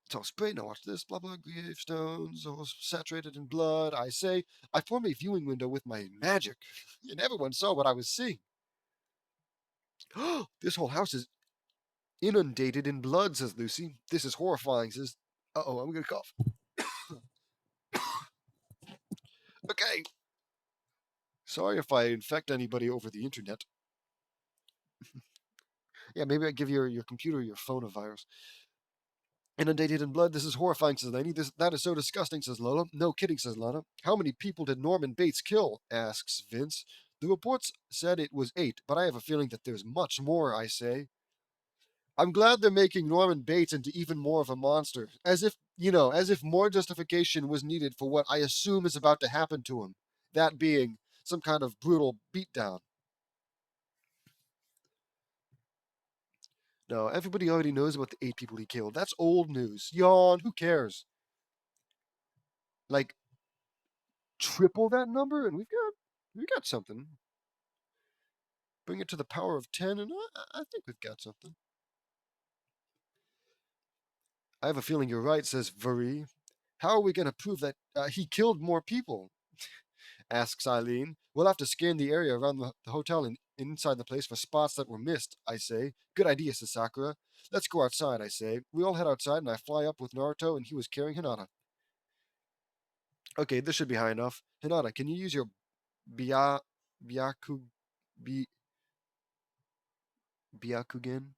it's all sprayed. Now watch this. Blah blah. Gravestones, all saturated in blood. I say, I form a viewing window with my magic, and everyone saw what I was seeing. This whole house is inundated in blood, says Lucy. This is horrifying, says. Uh-oh, I'm gonna cough. Okay. Sorry if I infect anybody over the internet. Yeah, maybe I give your computer, your phone a virus. Inundated in blood, this is horrifying, says Laney. That is so disgusting, says Lola. No kidding, says Lana. How many people did Norman Bates kill? Asks Vince. The reports said it was 8, but I have a feeling that there's much more, I say. I'm glad they're making Norman Bates into even more of a monster. As if more justification was needed for what I assume is about to happen to him. That being some kind of brutal beatdown. No, everybody already knows about the 8 people he killed. That's old news. Yawn, who cares? Like, triple that number, and we got something. Bring it to the power of 10, and I think we've got something. I have a feeling you're right, says Vuri. How are we going to prove that he killed more people? Asks Eileen. We'll have to scan the area around the hotel and inside the place for spots that were missed, I say. Good idea, says Sakura. Let's go outside, I say. We all head outside, and I fly up with Naruto, and he was carrying Hinata. Okay, this should be high enough. Hinata, can you use your Bia Byaku Bi, Byakugan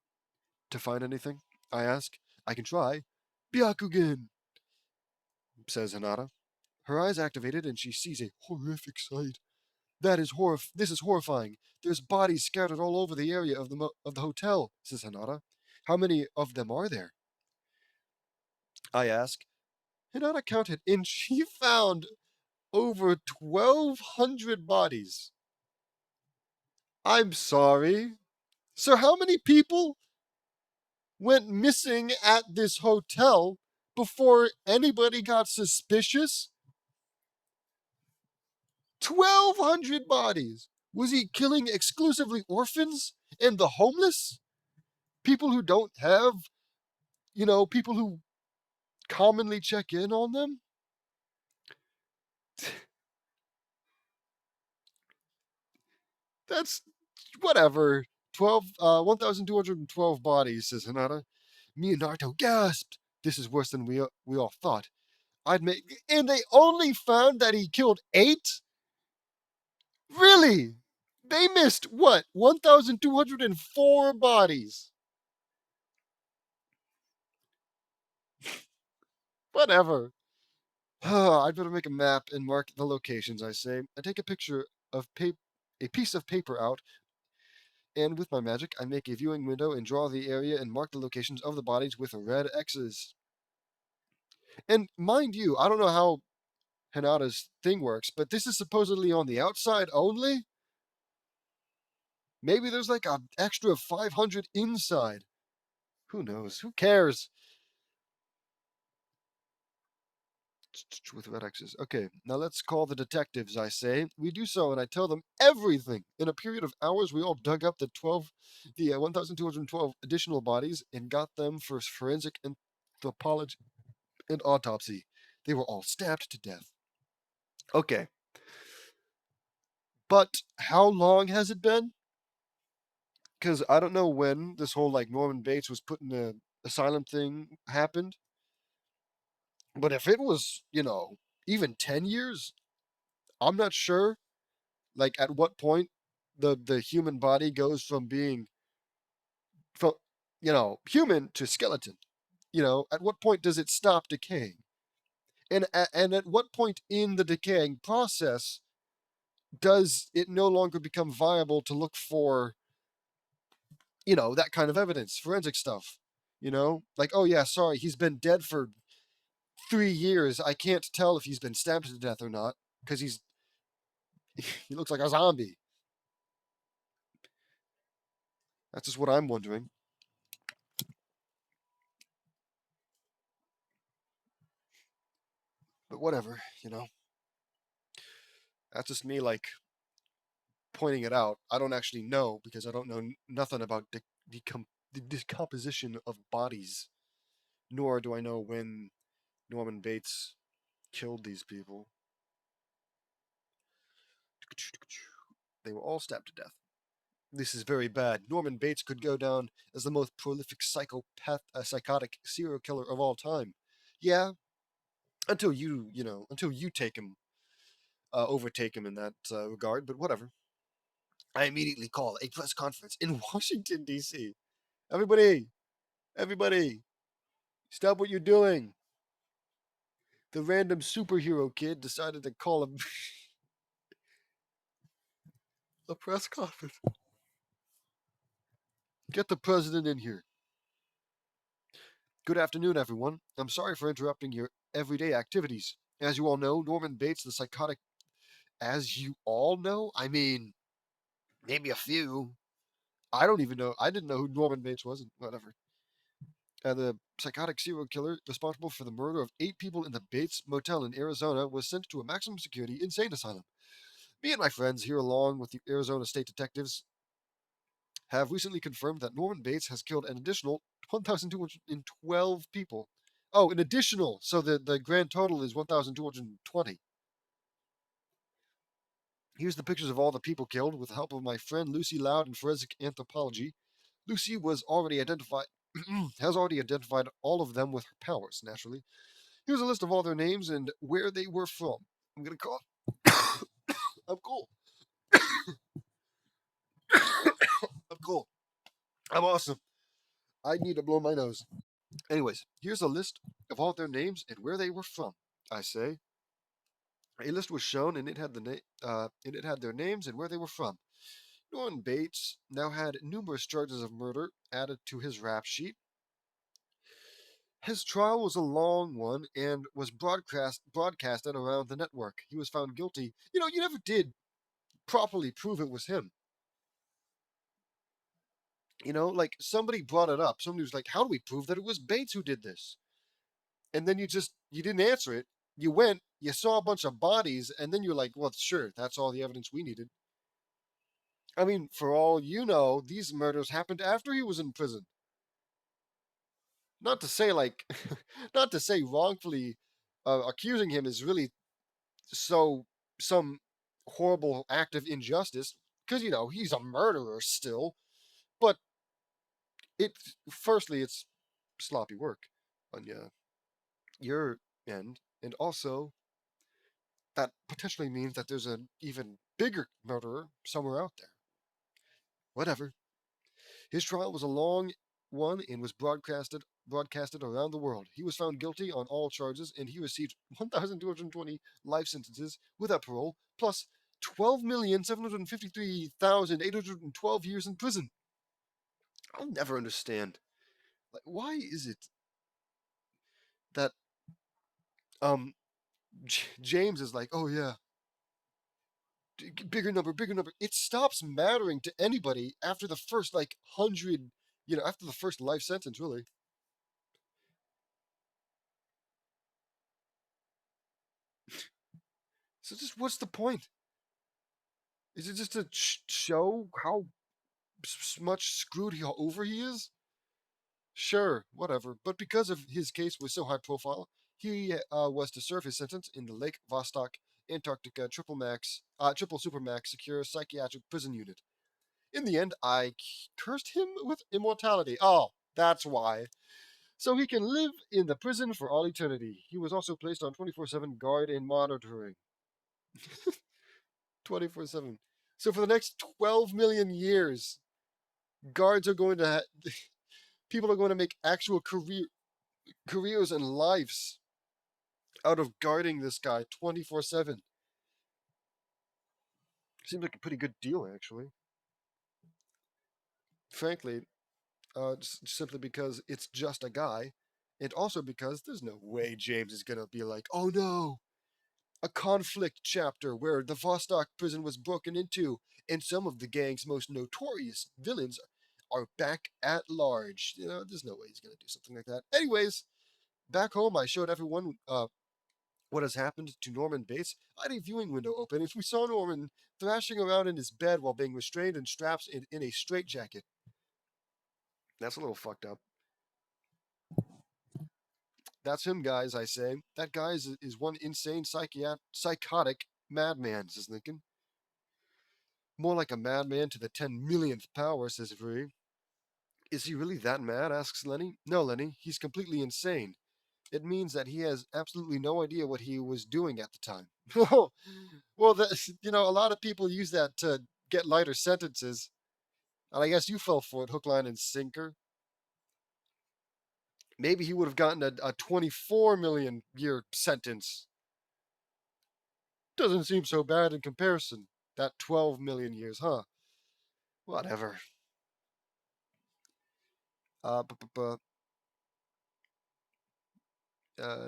to find anything? I ask. I can try. Byakugan, says Hinata. Her eyes activated and she sees a horrific sight. This is horrifying. There's bodies scattered all over the area of the hotel, says Hinata. How many of them are there? I ask. Hinata counted and she found over 1,200 bodies. I'm sorry. So how many people went missing at this hotel before anybody got suspicious? 1,200 bodies. Was he killing exclusively orphans and the homeless? People who don't have, people who commonly check in on them? That's whatever. 1,212 bodies, says Hinata. Me and Naruto gasped. This is worse than we all thought. And they only found that he killed 8? Really? They missed what? 1,204 bodies. Whatever. I'd better make a map and mark the locations, I say. I take a picture of a piece of paper out, and with my magic, I make a viewing window and draw the area and mark the locations of the bodies with red X's. And mind you, I don't know how Hinata's thing works, but this is supposedly on the outside only? Maybe there's like an extra 500 inside. Who knows? Who cares? With red X's. Okay, now let's call the detectives, I say. We do so, and I tell them everything. In a period of hours, we all dug up the 1,212 additional bodies and got them for forensic anthropology and autopsy. They were all stabbed to death. Okay, but how long has it been? Because I don't know when this whole like Norman Bates was put in the asylum thing happened. But if it was, even 10 years, I'm not sure. Like at what point the human body goes from being from human to skeleton. At what point does it stop decaying? And at what point in the decaying process does it no longer become viable to look for that kind of evidence, forensic stuff? Like, oh yeah, sorry, he's been dead for 3 years. I can't tell if he's been stabbed to death or not because he looks like a zombie. That's just what I'm wondering. But whatever. That's just me like pointing it out. I don't actually know because I don't know nothing about the decomposition of bodies, nor do I know when Norman Bates killed these people. They were all stabbed to death. This is very bad. Norman Bates could go down as the most prolific psychotic serial killer of all time. Yeah, until you take him, overtake him in that regard. But whatever. I immediately call a press conference in Washington D.C. Everybody, everybody, stop what you're doing. The random superhero kid decided to call a press conference. Get the president in here. Good afternoon, everyone. I'm sorry for interrupting your everyday activities. As you all know, Norman Bates, the psychotic. As you all know? I mean, maybe a few. I don't even know. I didn't know who Norman Bates was, and whatever. The psychotic serial killer responsible for the murder of 8 people in the Bates Motel in Arizona was sent to a maximum security insane asylum. Me and my friends, here along with the Arizona State Detectives, have recently confirmed that Norman Bates has killed an additional 1,212 people. Oh, an additional. So the grand total is 1,220. Here's the pictures of all the people killed with the help of my friend Lucy Loud in forensic anthropology. Lucy was already identified has already identified all of them with her powers, naturally. Here's a list of all their names and where they were from. I'm gonna call I'm cool. I'm cool. I'm awesome. I need to blow my nose. Anyways, here's a list of all their names and where they were from. I say. A list was shown and it had their names and where they were from. Norman Bates now had numerous charges of murder added to his rap sheet. His trial was a long one and was broadcasted around the network. He was found guilty. You never did properly prove it was him. Like somebody brought it up. Somebody was like, "How do we prove that it was Bates who did this?" And then you didn't answer it. You went, you saw a bunch of bodies, and then you're like, "Well, sure, that's all the evidence we needed." I mean, for all you know, these murders happened after he was in prison. Not to say like, not to say wrongfully accusing him is really so some horrible act of injustice, because he's a murderer still. But it firstly, it's sloppy work on your end, and also that potentially means that there's an even bigger murderer somewhere out there. Whatever. His trial was a long one and was broadcasted around the world. He was found guilty on all charges, and he received 1,220 life sentences without parole, plus 12,753,812 years in prison. I'll never understand. Like, why is it that um James is like, oh yeah, bigger number, bigger number. It stops mattering to anybody after the first like 100, after the first life sentence, really. So just what's the point? Is it just to show how much screwed over he is? Sure, whatever. But because of his case was so high profile, he was to serve his sentence in the Lake Vostok, Antarctica triple supermax secure psychiatric prison unit. In the end, I cursed him with immortality. Oh, that's why. So he can live in the prison for all eternity. He was also placed on 24/7 guard and monitoring. 24/7. So for the next 12 million years, guards are going to people are going to make actual careers and lives out of guarding this guy 24/7. Seems like a pretty good deal, actually. Frankly, simply because it's just a guy, and also because there's no way James is gonna be like, oh no, a conflict chapter where the Vostok prison was broken into, and some of the gang's most notorious villains are back at large. There's no way he's gonna do something like that. Anyways, back home, I showed everyone what has happened to Norman Bates. I had a viewing window open, and we saw Norman thrashing around in his bed while being restrained and strapped in a straitjacket. That's a little fucked up. That's him, guys, I say. That guy is one insane psychotic madman, says Lincoln. More like a madman to the 10 millionth power, says Vree. Is he really that mad, asks Lenny. No, Lenny, he's completely insane. It means that he has absolutely no idea what he was doing at the time. Well, a lot of people use that to get lighter sentences. And I guess you fell for it, hook, line, and sinker. Maybe he would have gotten a 24 million year sentence. Doesn't seem so bad in comparison. That 12 million years, huh? Whatever. Uh,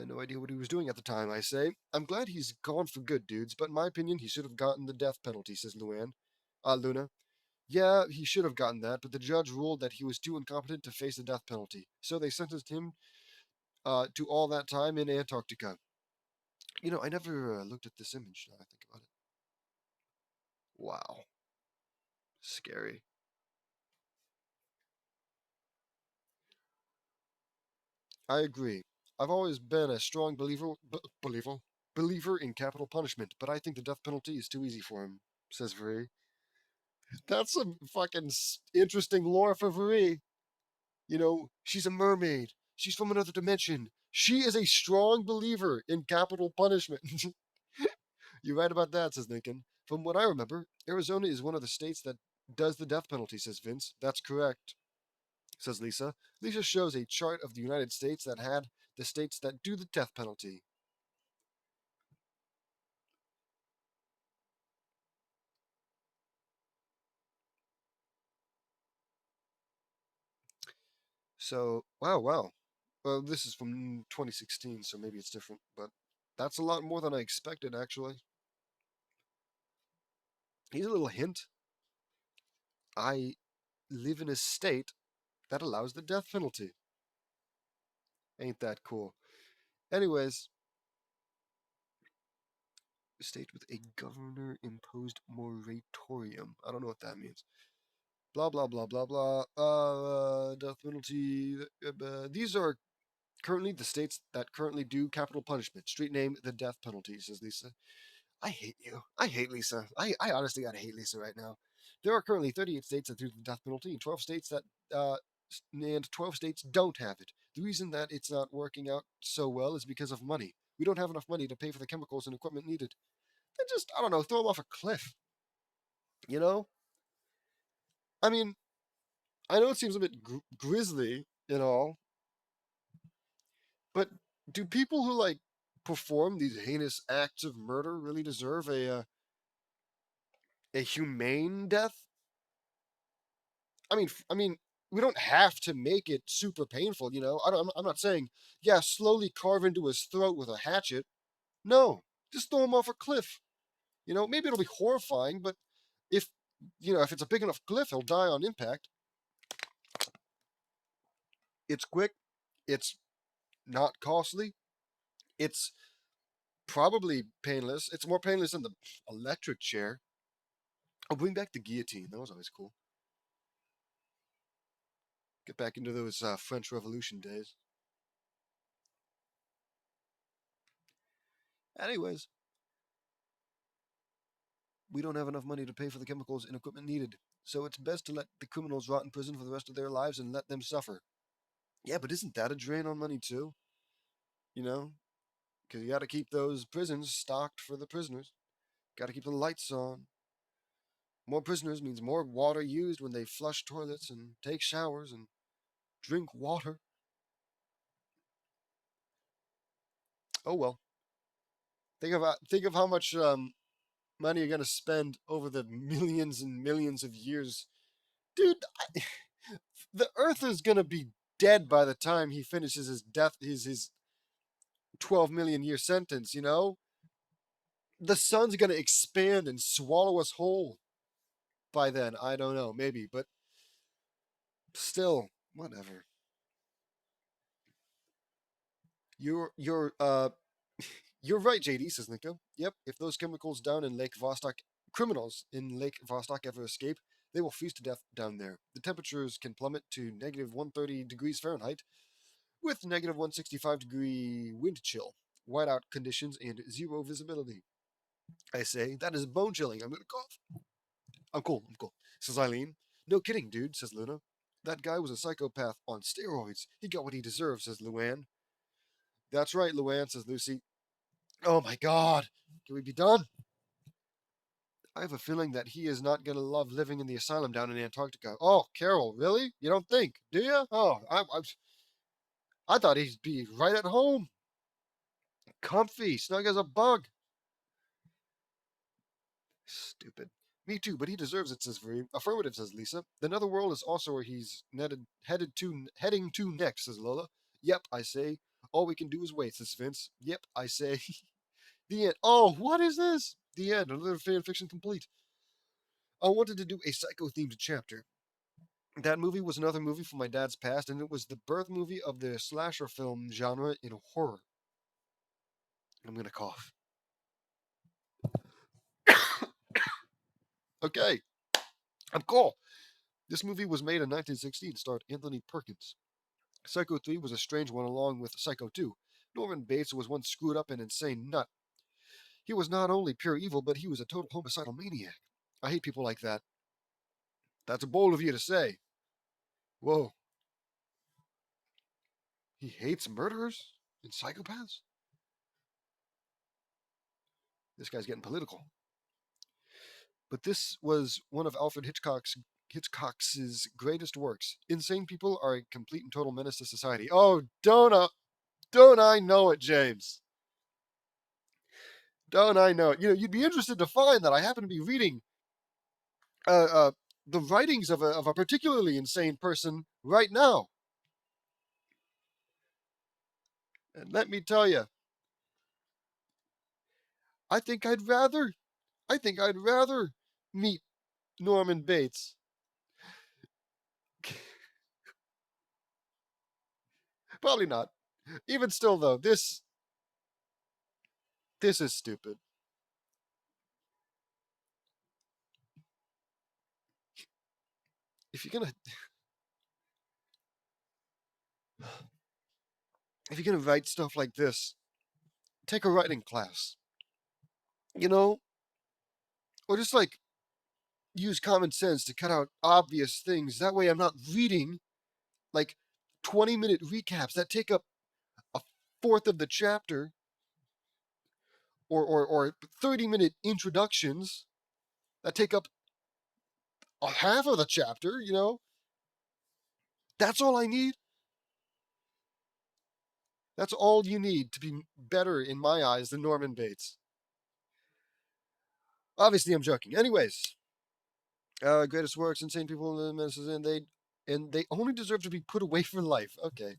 no idea what he was doing at the time, I say. I'm glad he's gone for good, dudes, but in my opinion, he should have gotten the death penalty, says Luna. Yeah, he should have gotten that, but the judge ruled that he was too incompetent to face the death penalty. So they sentenced him to all that time in Antarctica. I never looked at this image now I think about it. Wow. Scary. I agree. I've always been a strong believer in capital punishment, but I think the death penalty is too easy for him, says Veri. That's some fucking interesting lore for Veri. She's a mermaid. She's from another dimension. She is a strong believer in capital punishment. You're right about that, says Lincoln. From what I remember, Arizona is one of the states that does the death penalty, says Vince. That's correct, says Lisa. Lisa shows a chart of the United States that had the states that do the death penalty. So, wow. Well, this is from 2016, so maybe it's different, but that's a lot more than I expected, actually. Here's a little hint. I live in a state that allows the death penalty. Ain't that cool? Anyways, state with a governor imposed moratorium. I don't know what that means. Blah blah blah blah blah. Death penalty. These are currently the states that currently do capital punishment. Street name: the death penalty, says Lisa. I hate you. I hate Lisa. I honestly gotta hate Lisa right now. There are currently 38 states that do the death penalty and 12 states that and 12 states don't have it. The reason that it's not working out so well is because of money. We don't have enough money to pay for the chemicals and equipment needed. Then just, I don't know, throw them off a cliff, you know? I mean, I know it seems a bit grisly and all, but do people who, like, perform these heinous acts of murder really deserve a humane death? I mean, we don't have to make it super painful, you know. I'm not saying, yeah, slowly carve into his throat with a hatchet. No, just throw him off a cliff. You know, maybe it'll be horrifying, but if if it's a big enough cliff, he'll die on impact. It's quick. It's not costly. It's probably painless. It's more painless than the electric chair. I'll bring back the guillotine. That was always cool. Get back into those French Revolution days. Anyways, we don't have enough money to pay for the chemicals and equipment needed, so it's best to let the criminals rot in prison for the rest of their lives and let them suffer. Yeah, but isn't that a drain on money too? You know, because you got to keep those prisons stocked for the prisoners. Got to keep the lights on. More prisoners means more water used when they flush toilets and take showers and drink water. Oh well. Think of how much money you're gonna spend over the millions and millions of years, dude. The Earth is gonna be dead by the time he finishes his 12 million year sentence. You know, the sun's gonna expand and swallow us whole by then. I don't know, maybe, but still, whatever. You're you're right, JD, says Nico. Yep, if those chemicals down in Lake Vostok criminals in Lake Vostok ever escape, they will freeze to death down there. The temperatures can plummet to negative 130 degrees Fahrenheit with negative 165-degree wind chill, whiteout conditions, and zero visibility. I say, that is bone chilling. I'm gonna cough. I'm cool, says Eileen. No kidding, dude, says Luna. That guy was a psychopath on steroids. He got what he deserved, says Luann. That's right, Luann, says Lucy. Oh my god. Can we be done? I have a feeling that he is not going to love living in the asylum down in Antarctica. Oh, Carol, really? You don't think? Do you? Oh, I thought he'd be right at home. Comfy, snug as a bug. Stupid. Me too, but he deserves it, says Vree. Affirmative, says Lisa. The netherworld is also where he's heading to next, says Lola. Yep, I say. All we can do is wait, says Vince. Yep, I say. The end. Oh, what is this? The end. Another fan fiction complete. I wanted to do a psycho themed chapter. That movie was another movie from my dad's past, and it was the birth movie of the slasher film genre in horror. I'm gonna cough. Okay, I'm cool. This movie was made in 1960 and starred Anthony Perkins. Psycho 3 was a strange one along with Psycho 2. Norman Bates was one screwed up and insane nut. He was not only pure evil, but he was a total homicidal maniac. I hate people like that. That's bold of you to say. Whoa. He hates murderers and psychopaths? This guy's getting political. But this was one of Alfred Hitchcock's greatest works. Insane people are a complete and total menace to society. Oh, don't I know it, James? Don't I know it? You know, you'd be interested to find that I happen to be reading uh, uh, the writings of a particularly insane person right now. And let me tell you, I think I'd rather, I think I'd rather meet Norman Bates. Probably not. Even still, though, this is stupid. If you're gonna if you're gonna write stuff like this, take a writing class. You know, or just like use common sense to cut out obvious things. That way, I'm not reading like 20-minute recaps that take up a fourth of the chapter, or 30-minute introductions that take up a half of the chapter, That's all I need. That's all you need to be better in my eyes than Norman Bates. Obviously, I'm joking. Anyways, greatest works, insane people, and menaces, and they only deserve to be put away for life. Okay.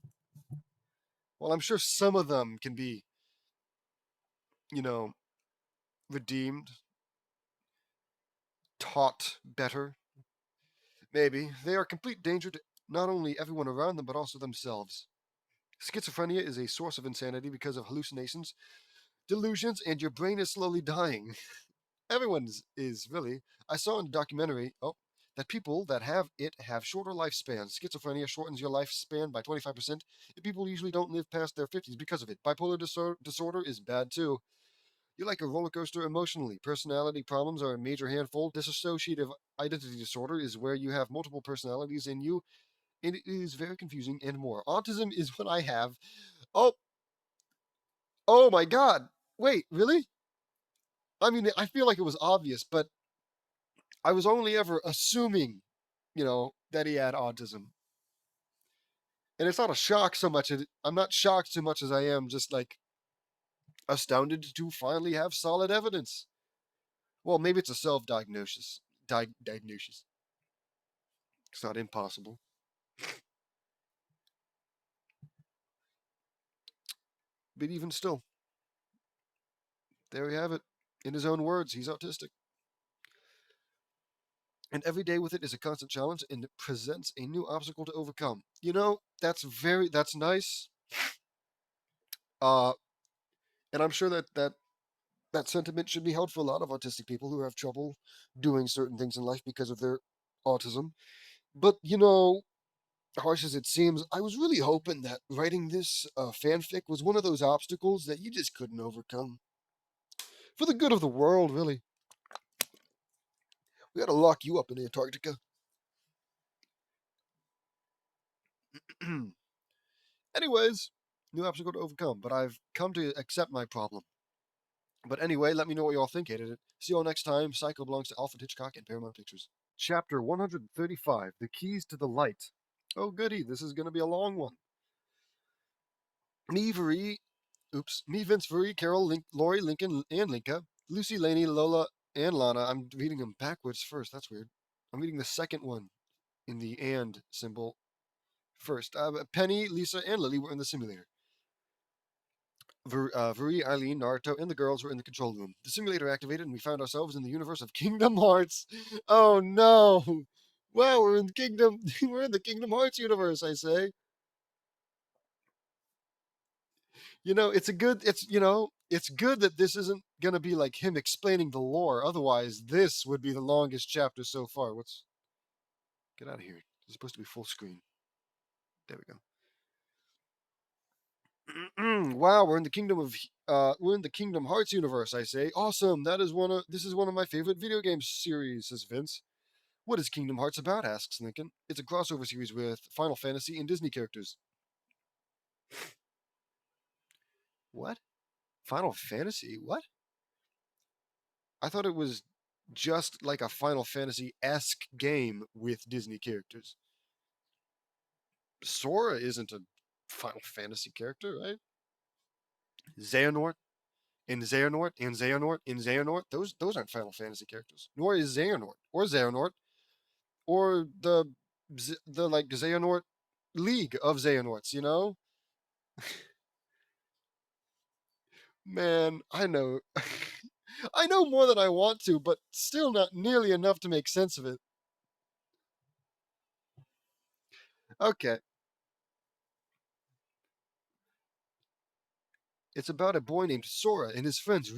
Well, I'm sure some of them can be, you know, redeemed, taught better. Maybe they are a complete danger to not only everyone around them but also themselves. Schizophrenia is a source of insanity because of hallucinations, delusions, and your brain is slowly dying. Everyone's is really. I saw in a documentary, that people that have it have shorter lifespans. Schizophrenia shortens your lifespan by 25%, and people usually don't live past their 50s because of it. Bipolar disorder is bad too. You're like a roller coaster emotionally. Personality problems are a major handful. Dissociative identity disorder is where you have multiple personalities in you, and it is very confusing and more. Autism is what I have. Oh, oh my God. Wait, really? I mean, I feel like it was obvious, but I was only ever assuming, that he had autism. And it's not a shock so much. I'm not shocked so much as I am just like astounded to finally have solid evidence. Well, maybe it's a self-diagnosis. Diagnosis. It's not impossible. But even still, there we have it. In his own words, he's autistic. And every day with it is a constant challenge and it presents a new obstacle to overcome. That's nice. Uh, and I'm sure that sentiment should be held for a lot of autistic people who have trouble doing certain things in life because of their autism. But, harsh as it seems, I was really hoping that writing this fanfic was one of those obstacles that you just couldn't overcome. For the good of the world, really. We gotta lock you up in Antarctica. Anyways, new obstacle to overcome, but I've come to accept my problem. But anyway, let me know what you all think. Hated it. See you all next time. Psycho belongs to Alfred Hitchcock and Paramount Pictures. Chapter 135, The Keys to the Light. Oh, goody, this is going to be a long one. Me, Vere, me, Vince, Vere, Carol, Lori, Lincoln, and Linka, Lucy, Laney, Lola, and Lana. I'm reading them backwards first. That's weird. I'm reading the second one in the and symbol first. Penny, Lisa, and Lily were in the simulator. Vere, Eileen, Naruto, and the girls were in the control room. The simulator activated, and we found ourselves in the universe of Kingdom Hearts. Oh no! Wow, we're in Kingdom. We're in the Kingdom Hearts universe. I say. It's good that this isn't gonna be like him explaining the lore. Otherwise, this would be the longest chapter so far. Get out of here? It's supposed to be full screen. There we go. Wow, we're in the Kingdom Hearts universe. I say, awesome. This is one of my favorite video game series, says Vince. What is Kingdom Hearts about? Asks Lincoln. It's a crossover series with Final Fantasy and Disney characters. What? Final Fantasy? What? I thought it was just like a Final Fantasy esque game with Disney characters. Sora isn't a Final Fantasy character, right? Xehanort and Xehanort and Xehanort and Xehanort, those aren't Final Fantasy characters. Nor is Xehanort or the like Xehanort League of Xehanorts, Man, I know. I know more than I want to, but still not nearly enough to make sense of it. Okay. It's about a boy named Sora and his friends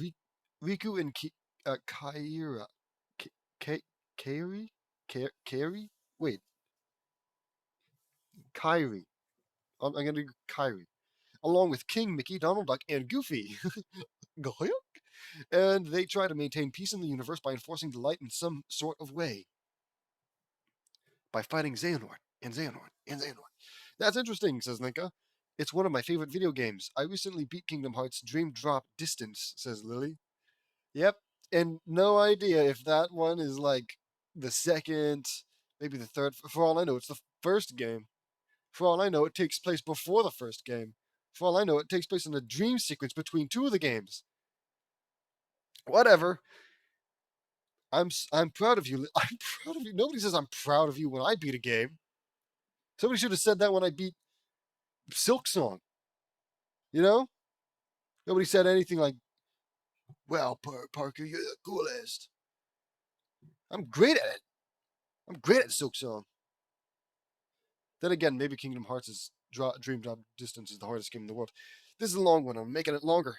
Riku and Kairi. Kairi? Kairi? Wait, Kairi. I'm going to do Kairi. Along with King, Mickey, Donald Duck, and Goofy. And they try to maintain peace in the universe by enforcing the light in some sort of way. By fighting Xehanort and Xehanort and Xehanort. That's interesting, says Linka. It's one of my favorite video games. I recently beat Kingdom Hearts Dream Drop Distance, says Lily. Yep. And no idea if that one is like the second, maybe the third. For all I know, it's the first game. For all I know, it takes place before the first game. For all I know, it takes place in a dream sequence between two of the games. Whatever. I'm proud of you. I'm proud of you. Nobody says I'm proud of you when I beat a game. Somebody should have said that when I beat Silk Song. You know? Nobody said anything like, "Well, Parker, you're the coolest." I'm great at it. I'm great at Silk Song. Then again, maybe Kingdom Hearts' Dream Drop Distance is the hardest game in the world. This is a long one. I'm making it longer.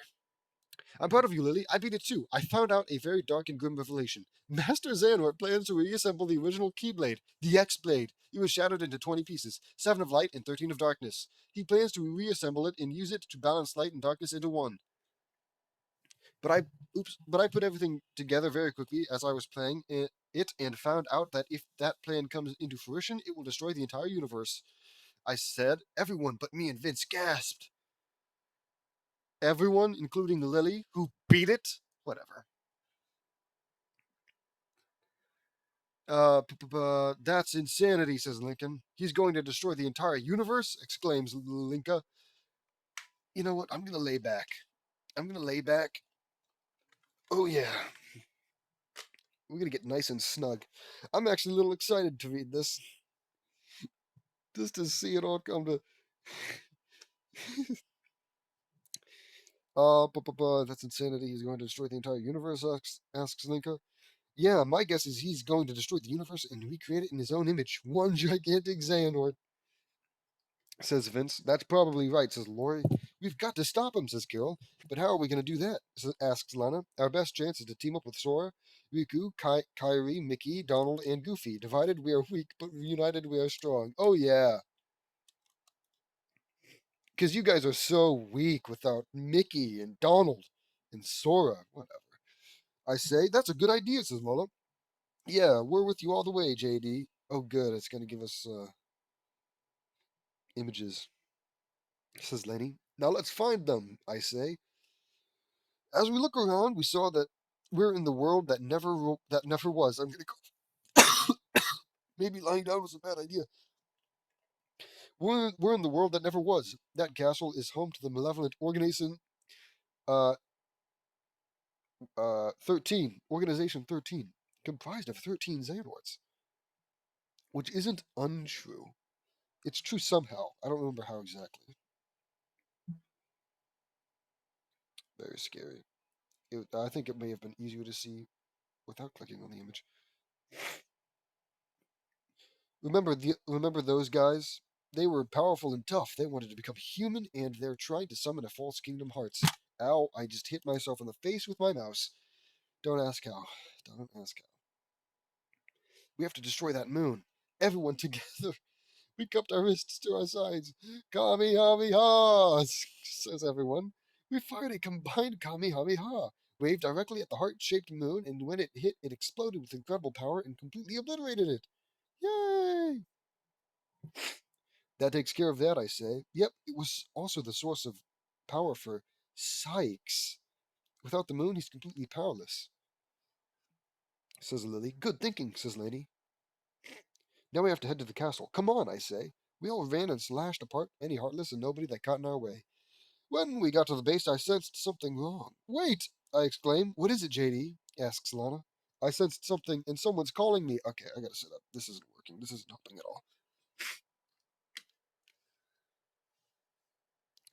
I'm proud of you, Lily. I beat it too. I found out a very dark and grim revelation. Master Xehanort plans to reassemble the original Keyblade, the X-Blade. It was shattered into 20 pieces, 7 of light and 13 of darkness. He plans to reassemble it and use it to balance light and darkness into one. But I put everything together very quickly as I was playing it and found out that if that plan comes into fruition, it will destroy the entire universe. I said. Everyone but me and Vince gasped. Everyone, including Lily, who beat it? Whatever. That's insanity, says Lincoln. He's going to destroy the entire universe, exclaims Linka. You know what? I'm going to lay back. I'm going to lay back. Oh, yeah. We're going to get nice and snug. I'm actually a little excited to read this. Just to see it all come to. That's insanity. He's going to destroy the entire universe, asks Linka. Yeah, my guess is he's going to destroy the universe and recreate it in his own image. One gigantic Xehanort, says Vince. That's probably right, says Lori. We've got to stop him, says Carol. But how are we going to do that? Asks Lana. Our best chance is to team up with Sora, Riku, Kairi, Mickey, Donald, and Goofy. Divided we are weak, but united we are strong. Oh, yeah. Because you guys are so weak without Mickey and Donald and Sora. Whatever. I say, that's a good idea, says Lola. Yeah, we're with you all the way, JD. Oh, good. It's going to give us images, says Lenny. Now let's find them, I say. As we look around, we saw that we're in the world that never was. I'm going to go. Maybe lying down was a bad idea. We're in the world that never was. That castle is home to the malevolent organization uh, 13, Organization 13, comprised of 13 Xehanorts, which isn't untrue. It's true somehow. I don't remember how exactly. Very scary. I think it may have been easier to see without clicking on the image. Remember those guys? They were powerful and tough. They wanted to become human, and they're trying to summon a false Kingdom Hearts. Ow, I just hit myself in the face with my mouse. Don't ask how. Don't ask how. We have to destroy that moon. Everyone together. We cupped our wrists to our sides. Kamehameha, says everyone. We fired a combined Kamehameha, waved directly at the heart-shaped moon, and when it hit, it exploded with incredible power and completely obliterated it. Yay! That takes care of that, I say. Yep, it was also the source of power for Sykes. Without the moon, he's completely powerless, says Lily. Good thinking, says Lady. Now we have to head to the castle. Come on, I say. We all ran and slashed apart any Heartless and nobody that got in our way. When we got to the base, I sensed something wrong. Wait, I exclaim. What is it, JD? Asks Lana. I sensed something and someone's calling me. Okay, I gotta sit up. This isn't working. This isn't helping at all.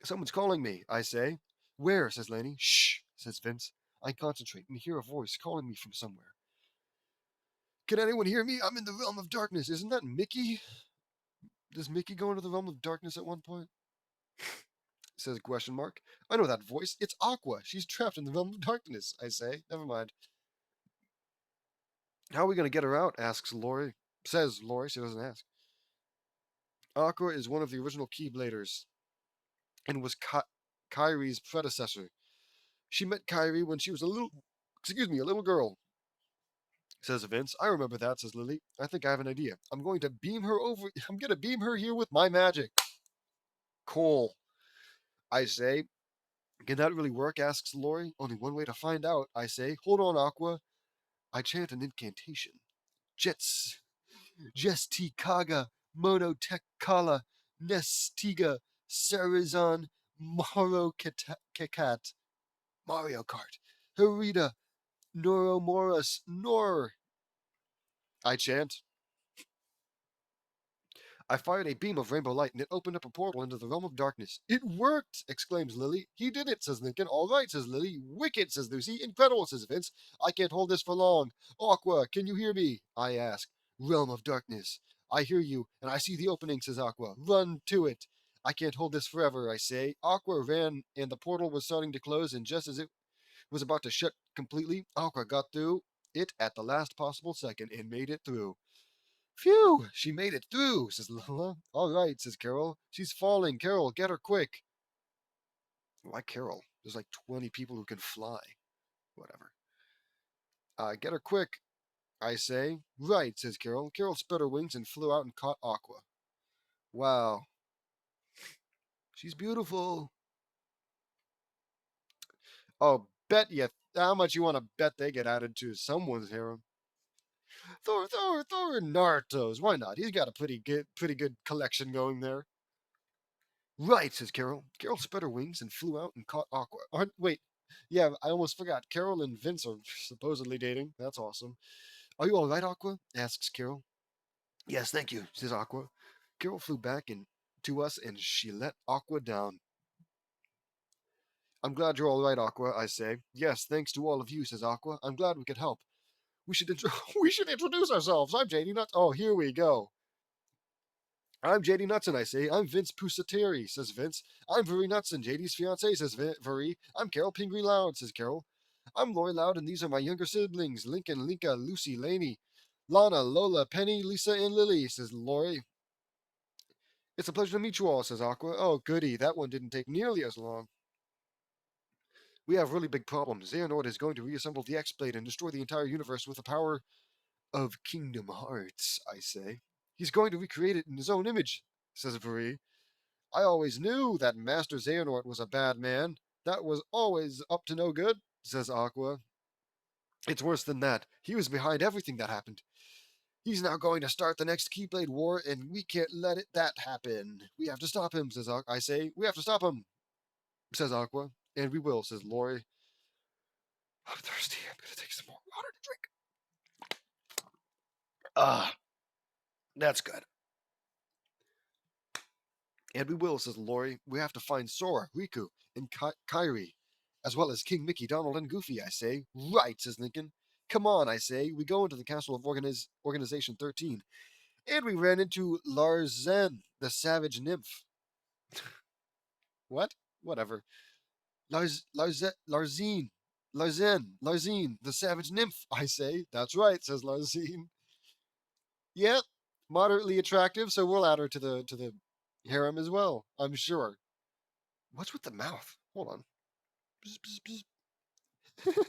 Someone's calling me, I say. Where? Says Laney. Shh, says Vince. I concentrate and hear a voice calling me from somewhere. Can anyone hear me? I'm in the realm of darkness. Isn't that Mickey? Does Mickey go into the realm of darkness at one point? Says question mark. I know that voice. It's Aqua. She's trapped in the realm of darkness, I say. Never mind. How are we going to get her out? Asks Lori. Says Lori. She doesn't ask. Aqua is one of the original Keybladers and was Kairi's predecessor. She met Kairi when she was a little girl, says Vince. I remember that, says Lily. I think I have an idea. I'm going to beam her here with my magic. Coal, I say. Can that really work? Asks Lori. Only one way to find out, I say. Hold on, Aqua. I chant an incantation. Jets, Jestikaga, Monotekala, Nestiga, Sarazan, Maro Kekat, Mario Kart, Harita, Noromoros, Nor. I chant. I fired a beam of rainbow light, and it opened up a portal into the realm of darkness. It worked! Exclaims Lily. He did it, says Lincoln. All right, says Lily. Wicked, says Lucy. Incredible, says Vince. I can't hold this for long. Aqua, can you hear me? I ask. Realm of darkness. I hear you, and I see the opening, says Aqua. Run to it. I can't hold this forever, I say. Aqua ran, and the portal was starting to close, and just as it was about to shut completely, Aqua got through it at the last possible second and made it through. Phew, she made it through, says Lola. All right, says Carol. She's falling. Carol, get her quick. Why Carol? There's like 20 people who can fly. Whatever. Get her quick, I say. Right, says Carol. Carol spread her wings and flew out and caught Aqua. Wow, she's beautiful. Oh, bet you. How much you want to bet they get added to someone's harem? Thor, Naruto's. Why not? He's got a pretty good collection going there. Right, says Carol. Carol spread her wings and flew out and caught Aqua. Wait, yeah, I almost forgot. Carol and Vince are supposedly dating. That's awesome. Are you all right, Aqua? Asks Carol. Yes, thank you, says Aqua. Carol flew back and to us, and she let Aqua down. I'm glad you're all right, Aqua, I say. Yes, thanks to all of you, says Aqua. I'm glad we could help. We should we should introduce ourselves. I'm JD Nuts. Oh, here we go. I'm JD Nutson, I say. I'm Vince Pusateri, says Vince. I'm Vuri Nutson, JD's fiance, says Vuri. I'm Carol Pingree Loud, says Carol. I'm Lori Loud, and these are my younger siblings, Lincoln, Linka, Lucy, Laney, Lana, Lola, Penny, Lisa, and Lily, says Lori. It's a pleasure to meet you all, says Aqua. Oh, goody, that one didn't take nearly as long. We have really big problems. Xehanort is going to reassemble the X-Blade and destroy the entire universe with the power of Kingdom Hearts, I say. He's going to recreate it in his own image, says Vuri. I always knew that Master Xehanort was a bad man. That was always up to no good, says Aqua. It's worse than that. He was behind everything that happened. He's now going to start the next Keyblade War, and we can't let that happen. We have to stop him, says I say. We have to stop him, says Aqua. And we will, says Lori. I'm thirsty. I'm going to take some more water to drink. Ah, that's good. And we will, says Lori. We have to find Sora, Riku, and Kairi, as well as King Mickey, Donald, and Goofy, I say. Right, says Lincoln. Come on, I say. We go into the castle of Organization 13, and we ran into Larzen, the savage nymph. What? Whatever. Larzine, the savage nymph, I say. That's right, says Larzine. Yep, moderately attractive, so we'll add her to the harem as well, I'm sure. What's with the mouth? Hold on. Bzz, bzz, bzz.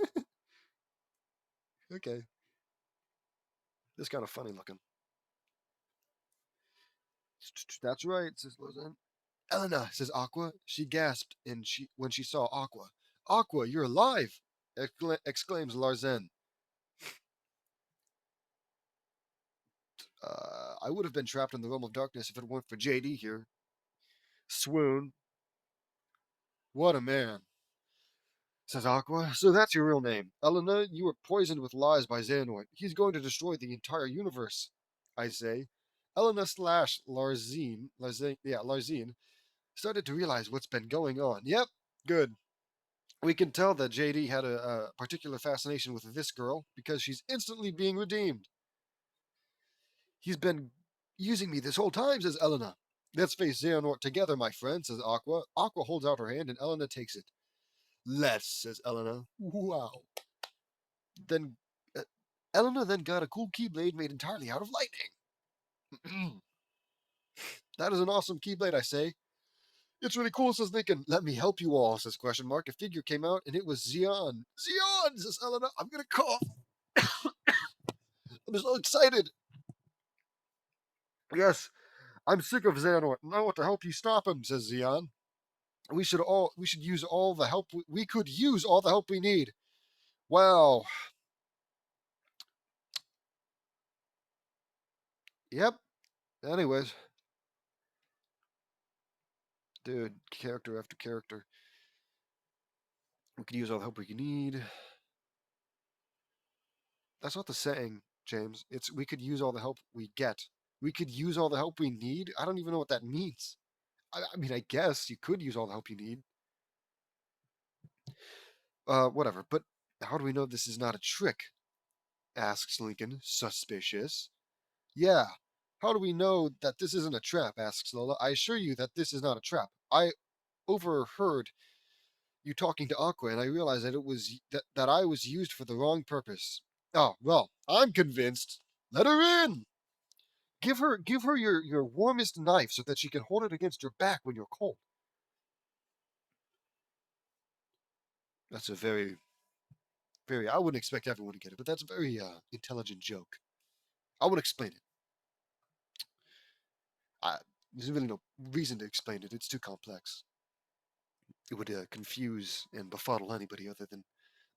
Okay. This kind of funny looking. That's right, says Lozan. Elena, says Aqua. She gasped when she saw Aqua. Aqua, you're alive! Exclaims Larzen. I would have been trapped in the realm of darkness if it weren't for JD here. Swoon. What a man, says Aqua. So that's your real name. Elena, you were poisoned with lies by Xehanort. He's going to destroy the entire universe, I say. Elena slash Larzine, started to realize what's been going on. Yep, good. We can tell that JD had a particular fascination with this girl because she's instantly being redeemed. He's been using me this whole time, says Elena. Let's face Xehanort together, my friend, says Aqua. Aqua holds out her hand and Elena takes it. Let's, says Elena. Wow. Then Elena then got a cool keyblade made entirely out of lightning. That is an awesome keyblade, I say. It's really cool, says Lincoln. Let me help you all, says question mark. A figure came out and it was Xeon. Xeon, says Elena. I'm gonna cough. I'm so excited. Yes, I'm sick of Xehanort and I want to help you stop him, says Zeon. We should use all the help we could use all the help we need. Well, yep. Anyways, dude, character after character. We could use all the help we can need. That's not the saying, James. It's we could use all the help we get. We could use all the help we need. I don't even know what that means. I mean, I guess you could use all the help you need. Whatever. But how do we know this is not a trick? Asks Lincoln, suspicious. Yeah. How do we know that this isn't a trap? Asks Lola. I assure you that this is not a trap. I overheard you talking to Aqua, and I realized that that I was used for the wrong purpose. Oh well, I'm convinced. Let her in. Give her your warmest knife so that she can hold it against your back when you're cold. That's a very. I wouldn't expect everyone to get it, but that's a very intelligent joke. I would explain it. I, there's really no reason to explain it. It's too complex. It would confuse and befuddle anybody other than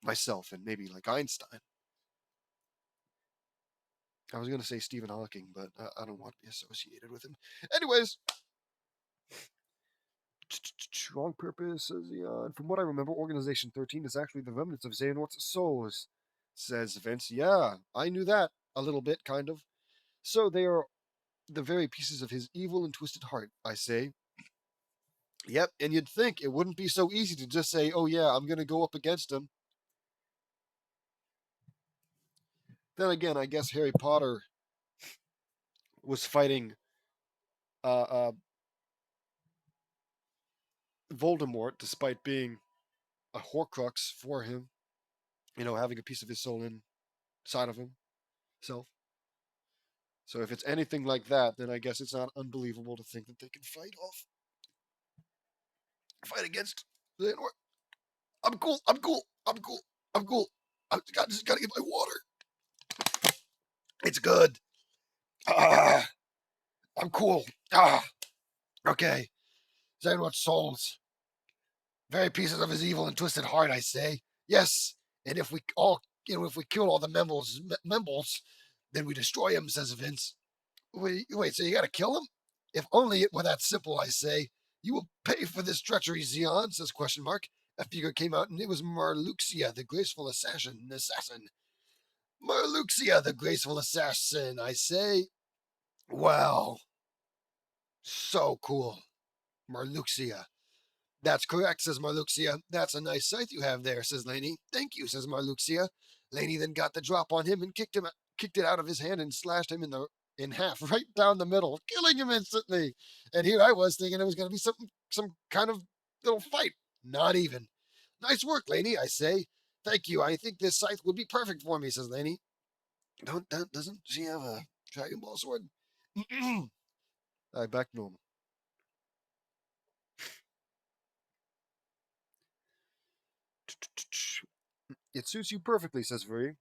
myself and maybe like Einstein. I was going to say Stephen Hawking, but I don't want to be associated with him. Anyways, wrong purpose, says Eon. From what I remember, Organization 13 is actually the remnants of Xehanort's souls, says Vince. Yeah, I knew that a little bit, kind of. So they are the very pieces of his evil and twisted heart, I say. Yep, and you'd think it wouldn't be so easy to just say, oh yeah, I'm going to go up against him. Then again, I guess Harry Potter was fighting uh, uh, Voldemort despite being a Horcrux for him, having a piece of his soul inside of himself. So if it's anything like that, then I guess it's not unbelievable to think that they can fight against Xehanort. I'm cool. I'm cool. I'm cool. I'm cool. Just gotta get my water. It's good. Ah, I'm cool. Ah, okay. Xehanort's souls, very pieces of his evil and twisted heart, I say. Yes, and if we kill all the Membles, then we destroy him, says Vince. Wait, so you gotta kill him? If only it were that simple, I say. You will pay for this treachery, Xeon, says question mark. A figure came out, and it was Marluxia, the graceful assassin. Marluxia, the graceful assassin, I say. Wow, so cool. Marluxia. That's correct, says Marluxia. That's a nice scythe you have there, says Laney. Thank you, says Marluxia. Laney then got the drop on him and kicked it out of his hand and slashed him in half, right down the middle, killing him instantly. And here I was thinking it was going to be some kind of little fight. Not even. Nice work, Laney, I say. Thank you. I think this scythe would be perfect for me, says Laney. Doesn't she have a Dragon Ball sword? All right, back to normal. It suits you perfectly, says Vuri.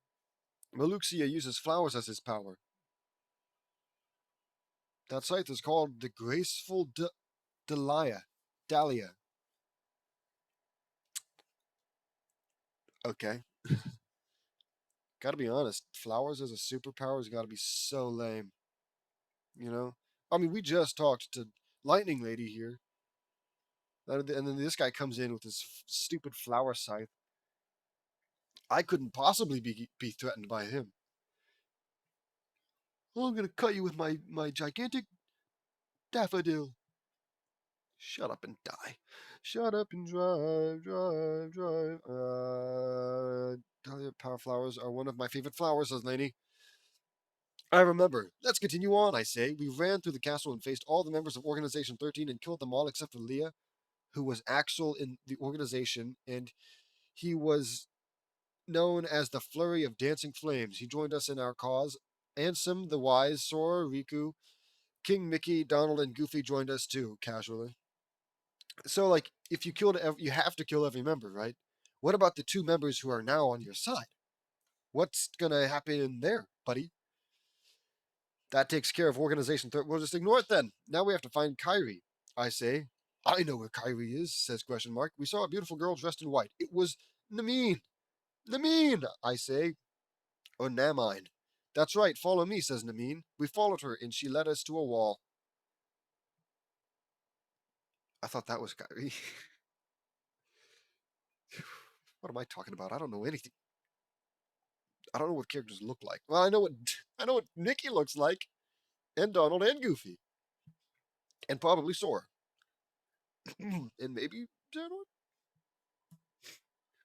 Maluxia uses flowers as his power. That scythe is called the Graceful Dahlia. Dahlia. Okay. Gotta be honest, flowers as a superpower has gotta be so lame. You know? I mean, we just talked to Lightning Lady here. And then this guy comes in with his stupid flower scythe. I couldn't possibly be threatened by him. Oh, I'm gonna cut you with my gigantic daffodil. Shut up and die. Shut up and drive, drive, drive. Dahlia power flowers are one of my favorite flowers, says Laney. I remember. Let's continue on, I say. We ran through the castle and faced all the members of Organization 13 and killed them all except for Leah, who was Axel in the organization, and he was known as the Flurry of Dancing Flames. He joined us in our cause. Ansem, the Wise, Sora, Riku, King Mickey, Donald, and Goofy joined us too, casually. So, like, if you have to kill every member, right? What about the two members who are now on your side? What's gonna happen there, buddy? That takes care of organization. We'll just ignore it then. Now we have to find Kyrie. I say. I know where Kyrie is, says question mark. We saw a beautiful girl dressed in white. It was Namine. Namine, I say. Or Namine. That's right, follow me, says Namine. We followed her, and she led us to a wall. I thought that was Kyrie. What am I talking about? I don't know anything. I don't know what characters look like. Well, I know what Mickey looks like, and Donald and Goofy, and probably Sora, and maybe Donald.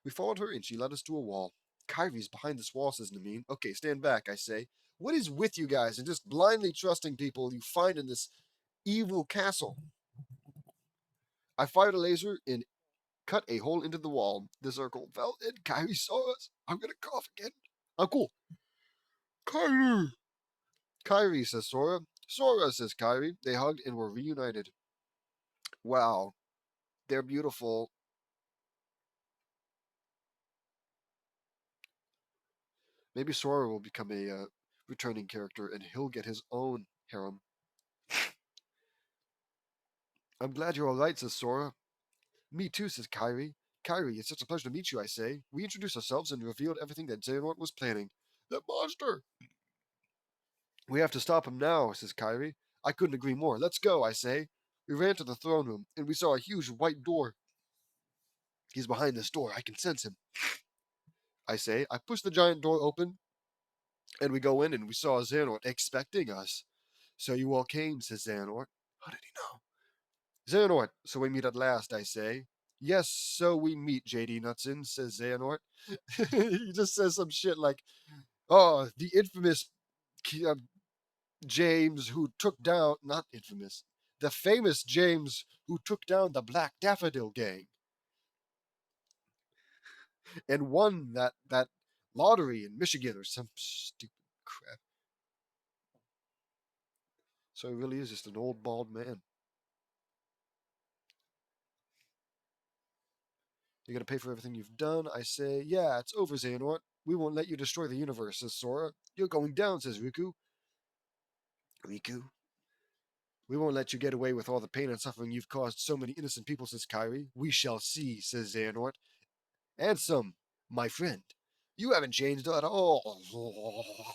We followed her, and she led us to a wall. Kyrie's behind this wall, says Namine. Okay, stand back, I say. What is with you guys and just blindly trusting people you find in this evil castle? I fired a laser and cut a hole into the wall. The circle fell, and Kyrie saw us. I'm gonna cough again. I'm cool. Kyrie! Kyrie, says Sora. Sora, says Kyrie. They hugged and were reunited. Wow, they're beautiful. Maybe Sora will become a returning character and he'll get his own harem. I'm glad you're alright, says Sora. Me too, says Kyrie. Kyrie, it's such a pleasure to meet you, I say. We introduced ourselves and revealed everything that Xehanort was planning. That monster! We have to stop him now, says Kyrie. I couldn't agree more. Let's go, I say. We ran to the throne room, and we saw a huge white door. He's behind this door. I can sense him, I say. I push the giant door open, and we go in, and we saw Xehanort expecting us. So you all came, says Xehanort. How did he know? Xehanort, so we meet at last, I say. Yes, so we meet, J.D. Nutson, says Xehanort. He just says some shit like, oh, the infamous uh, James who took down, not infamous, the famous James who took down the Black Daffodil Gang and won that lottery in Michigan or some stupid crap. So he really is just an old bald man. You're gonna pay for everything you've done? I say, yeah, it's over, Xehanort. We won't let you destroy the universe, says Sora. You're going down, says Riku. Riku? We won't let you get away with all the pain and suffering you've caused so many innocent people, says Kyrie. We shall see, says Xehanort. Ansem, my friend, you haven't changed at all.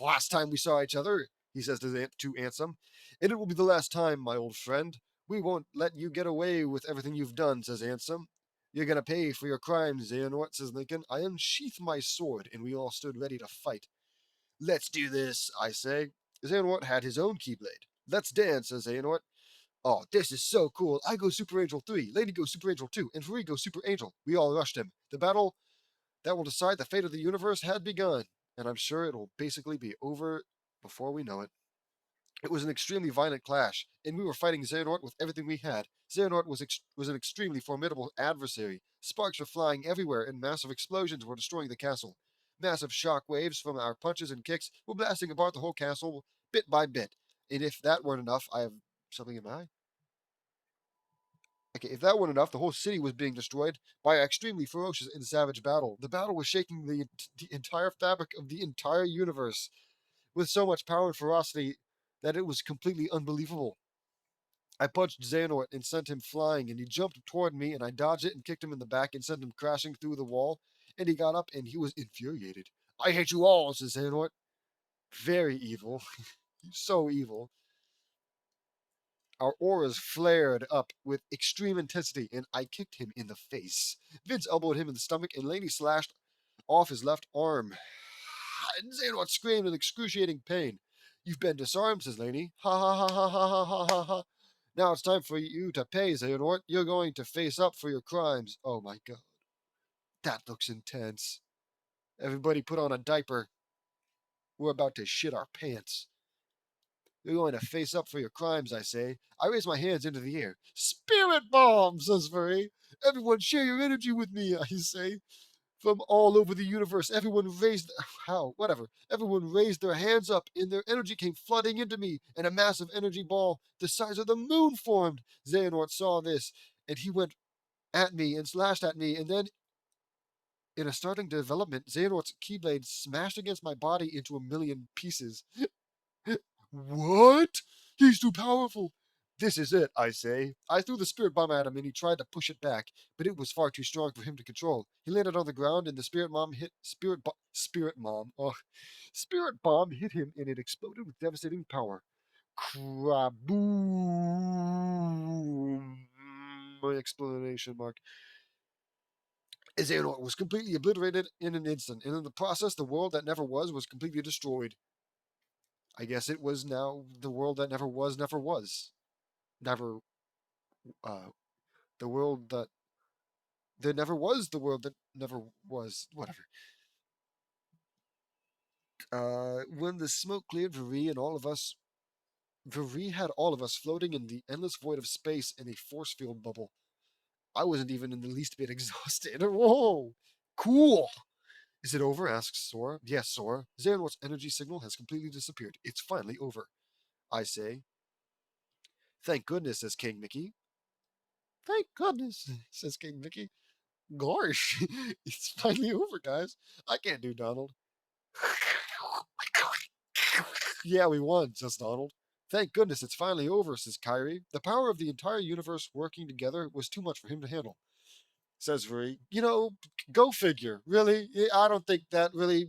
Last time we saw each other, he says to Ansem, and it will be the last time, my old friend. We won't let you get away with everything you've done, says Ansem. You're gonna pay for your crimes, Xehanort, says Lincoln. I unsheathed my sword, and we all stood ready to fight. Let's do this, I say. Xehanort had his own Keyblade. Let's dance, says Xehanort. Oh, this is so cool. I go Super Angel 3, Lady goes Super Angel 2, and Free goes Super Angel. We all rushed him. The battle that will decide the fate of the universe had begun, and I'm sure it'll basically be over before we know it. It was an extremely violent clash, and we were fighting Xehanort with everything we had. Xehanort was an extremely formidable adversary. Sparks were flying everywhere, and massive explosions were destroying the castle. Massive shock waves from our punches and kicks were blasting apart the whole castle bit by bit. And if that weren't enough, I have something in my eye. Okay, if that weren't enough, the whole city was being destroyed by an extremely ferocious and savage battle. The battle was shaking the entire fabric of the entire universe with so much power and ferocity that it was completely unbelievable. I punched Xehanort and sent him flying, and he jumped toward me, and I dodged it and kicked him in the back and sent him crashing through the wall. And he got up, and he was infuriated. I hate you all, says Xehanort. Very evil. He's so evil. Our auras flared up with extreme intensity, and I kicked him in the face. Vince elbowed him in the stomach, and Laney slashed off his left arm. And Xehanort screamed in excruciating pain. You've been disarmed, says Laney. Ha ha ha ha ha ha ha ha. Now it's time for you to pay, Xehanort. You're going to face up for your crimes. Oh my god. That looks intense. Everybody put on a diaper. We're about to shit our pants. You're going to face up for your crimes, I say. I raise my hands into the air. Spirit bomb, says Furry. Everyone share your energy with me, I say. From all over the universe, everyone raised whatever. Everyone raised their hands up, and their energy came flooding into me, and a massive energy ball the size of the moon formed. Xehanort saw this, and he went at me and slashed at me, and then in a startling development, Xehanort's keyblade smashed against my body into a million pieces. What? He's too powerful. This is it, I say. I threw the spirit bomb at him and he tried to push it back, but it was far too strong for him to control. He landed on the ground and the spirit bomb hit him and it exploded with devastating power. Craboom! My explanation mark. Xehanort was completely obliterated in an instant, and in the process, the world that never was completely destroyed. I guess it was now the world that never was, never was. Never, uh, the world that, there never was the world that never was, whatever. When the smoke cleared, Viri had all of us floating in the endless void of space in a force field bubble. I wasn't even in the least bit exhausted. Whoa! Cool! Is it over? Asks Sora. Yes, Sora. Xehanort's energy signal has completely disappeared. It's finally over. I say. Thank goodness, says King Mickey. Thank goodness, says King Mickey. Gosh, it's finally over, guys. I can't do Donald. Yeah, we won, says Donald. Thank goodness it's finally over, says Kyrie. The power of the entire universe working together was too much for him to handle, says Rui. Go figure. Really? I don't think that really.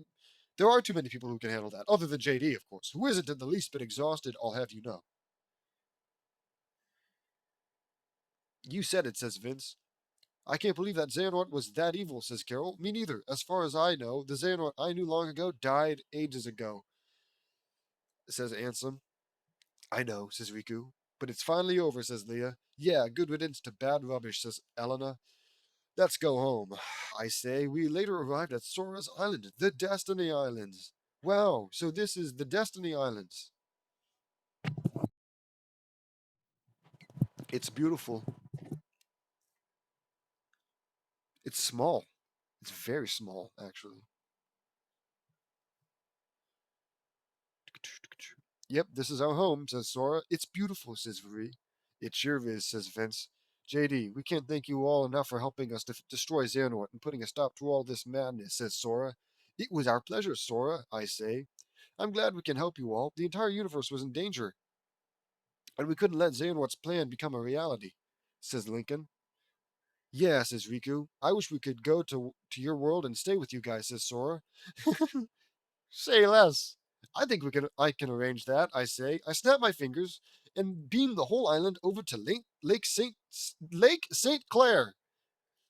There are too many people who can handle that, other than JD, of course, who isn't in the least bit exhausted, I'll have you know. You said it, says Vince. I can't believe that Xehanort was that evil, says Carol. Me neither. As far as I know, the Xehanort I knew long ago died ages ago, says Ansem. I know, says Riku. But it's finally over, says Leah. Yeah, good riddance to bad rubbish, says Elena. Let's go home. I say, we later arrived at Sora's Island, the Destiny Islands. Wow, so this is the Destiny Islands. It's beautiful. It's small. It's very small, actually. Yep, this is our home, says Sora. It's beautiful, says Viri. It sure is, says Vince. JD, we can't thank you all enough for helping us to destroy Xehanort and putting a stop to all this madness, says Sora. It was our pleasure, Sora, I say. I'm glad we can help you all. The entire universe was in danger, and we couldn't let Xehanort's plan become a reality, says Lincoln. Yeah, says Riku. I wish we could go to your world and stay with you guys, says Sora. Say less. I can arrange that, I say. I snap my fingers and beam the whole island over to Lake St. Clair.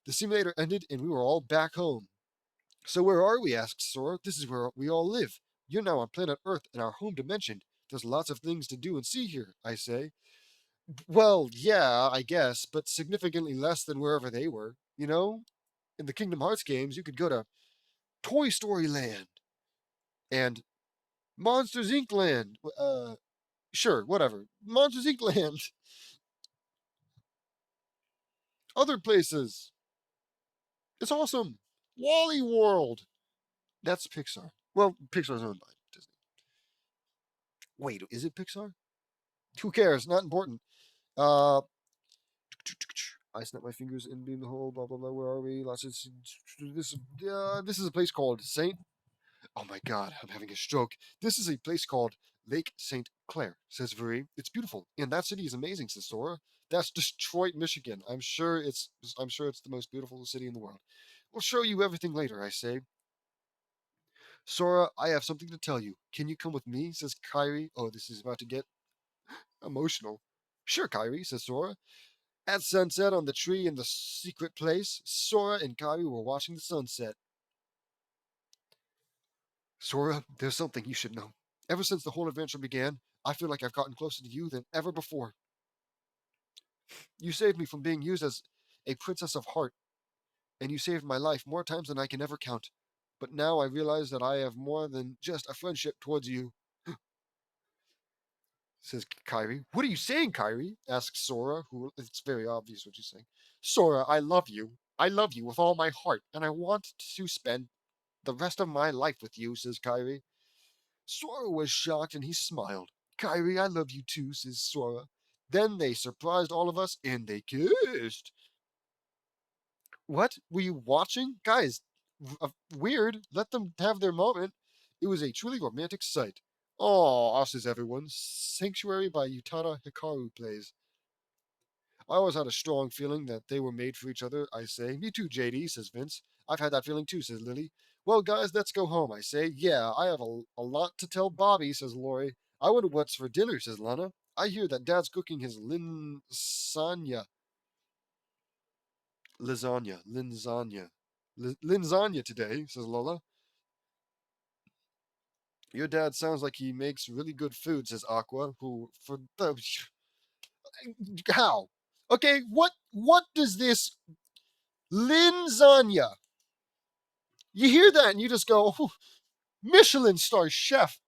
The simulator ended and we were all back home. So where are we? Asks Sora. This is where we all live. You're now on planet Earth in our home dimension. There's lots of things to do and see here, I say. Well, yeah, I guess, but significantly less than wherever they were. In the Kingdom Hearts games, you could go to Toy Story Land and Monsters Inc. Land. Sure, whatever. Monsters Inc. Land. Other places. It's awesome. Wally World. That's Pixar. Well, Pixar's owned by Disney. Wait, is it Pixar? Who cares? Not important. Uh, I snap my fingers and beam the hole. Blah blah blah. Where are we? This is a place called Saint. Oh my God, I'm having a stroke. This is a place called Lake St. Clair, says Viri. It's beautiful, and that city is amazing, says Sora. That's Detroit, Michigan. I'm sure it's the most beautiful city in the world. We'll show you everything later, I say. Sora, I have something to tell you. Can you come with me? Says Kyrie. Oh, this is about to get emotional. Sure, Kyrie, says Sora. At sunset on the tree in the secret place, Sora and Kyrie were watching the sunset. Sora, there's something you should know. Ever since the whole adventure began, I feel like I've gotten closer to you than ever before. You saved me from being used as a princess of heart, and you saved my life more times than I can ever count. But now I realize that I have more than just a friendship towards you, says Kyrie. What are you saying, Kyrie? Asks Sora, who it's very obvious what she's saying. Sora, I love you. I love you with all my heart, and I want to spend the rest of my life with you, says Kyrie. Sora was shocked and he smiled. Kyrie, I love you too, says Sora. Then they surprised all of us and they kissed. What? Were you watching? Guys, weird. Let them have their moment. It was a truly romantic sight. Aw, says everyone. Sanctuary by Utada Hikaru plays. I always had a strong feeling that they were made for each other, I say. Me too, JD, says Vince. I've had that feeling too, says Lily. Well, guys, let's go home, I say. Yeah, I have a lot to tell Bobby, says Lori. I wonder what's for dinner, says Lana. I hear that Dad's cooking his Linzania today, says Lola. Your dad sounds like he makes really good food, says Aqua, who, for the... How? Okay, what does this Linzania? You hear that and you just go, oh, Michelin star chef.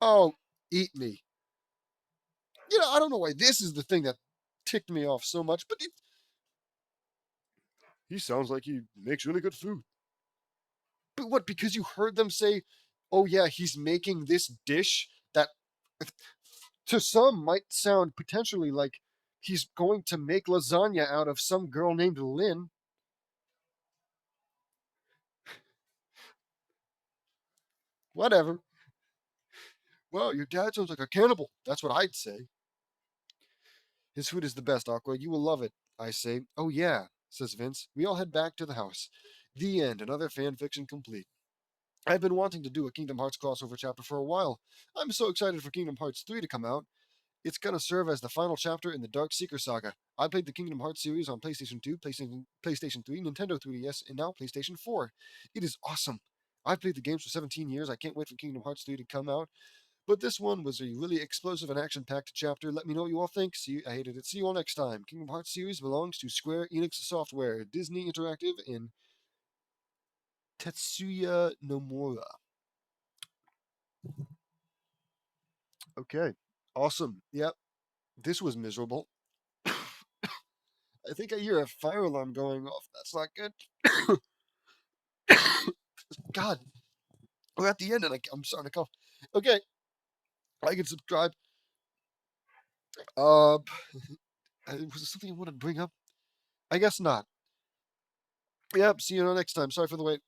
Oh, eat me. I don't know why this is the thing that ticked me off so much, but he sounds like he makes really good food. But what, because you heard them say, oh yeah, he's making this dish that to some might sound potentially like he's going to make lasagna out of some girl named Lynn. Whatever. Well, your dad sounds like a cannibal. That's what I'd say. His food is the best, Aqua. You will love it. I say, oh yeah, says Vince. We all head back to the house. The end. Another fan fiction complete. I've been wanting to do a Kingdom Hearts crossover chapter for a while. I'm so excited for Kingdom Hearts 3 to come out. It's going to serve as the final chapter in the Dark Seeker saga. I played the Kingdom Hearts series on PlayStation 2, PlayStation 3, Nintendo 3DS, and now PlayStation 4. It is awesome. I've played the games for 17 years. I can't wait for Kingdom Hearts 3 to come out. But this one was a really explosive and action-packed chapter. Let me know what you all think. I hated it. See you all next time. Kingdom Hearts series belongs to Square Enix Software, Disney Interactive, and Tetsuya Nomura. Okay. Awesome. Yep. This was miserable. I think I hear a fire alarm going off. That's not good. God, we're at the end and I'm starting to cough. Okay. I can subscribe. Was there something I wanted to bring up? I guess not. Yep. See you next time. Sorry for the wait.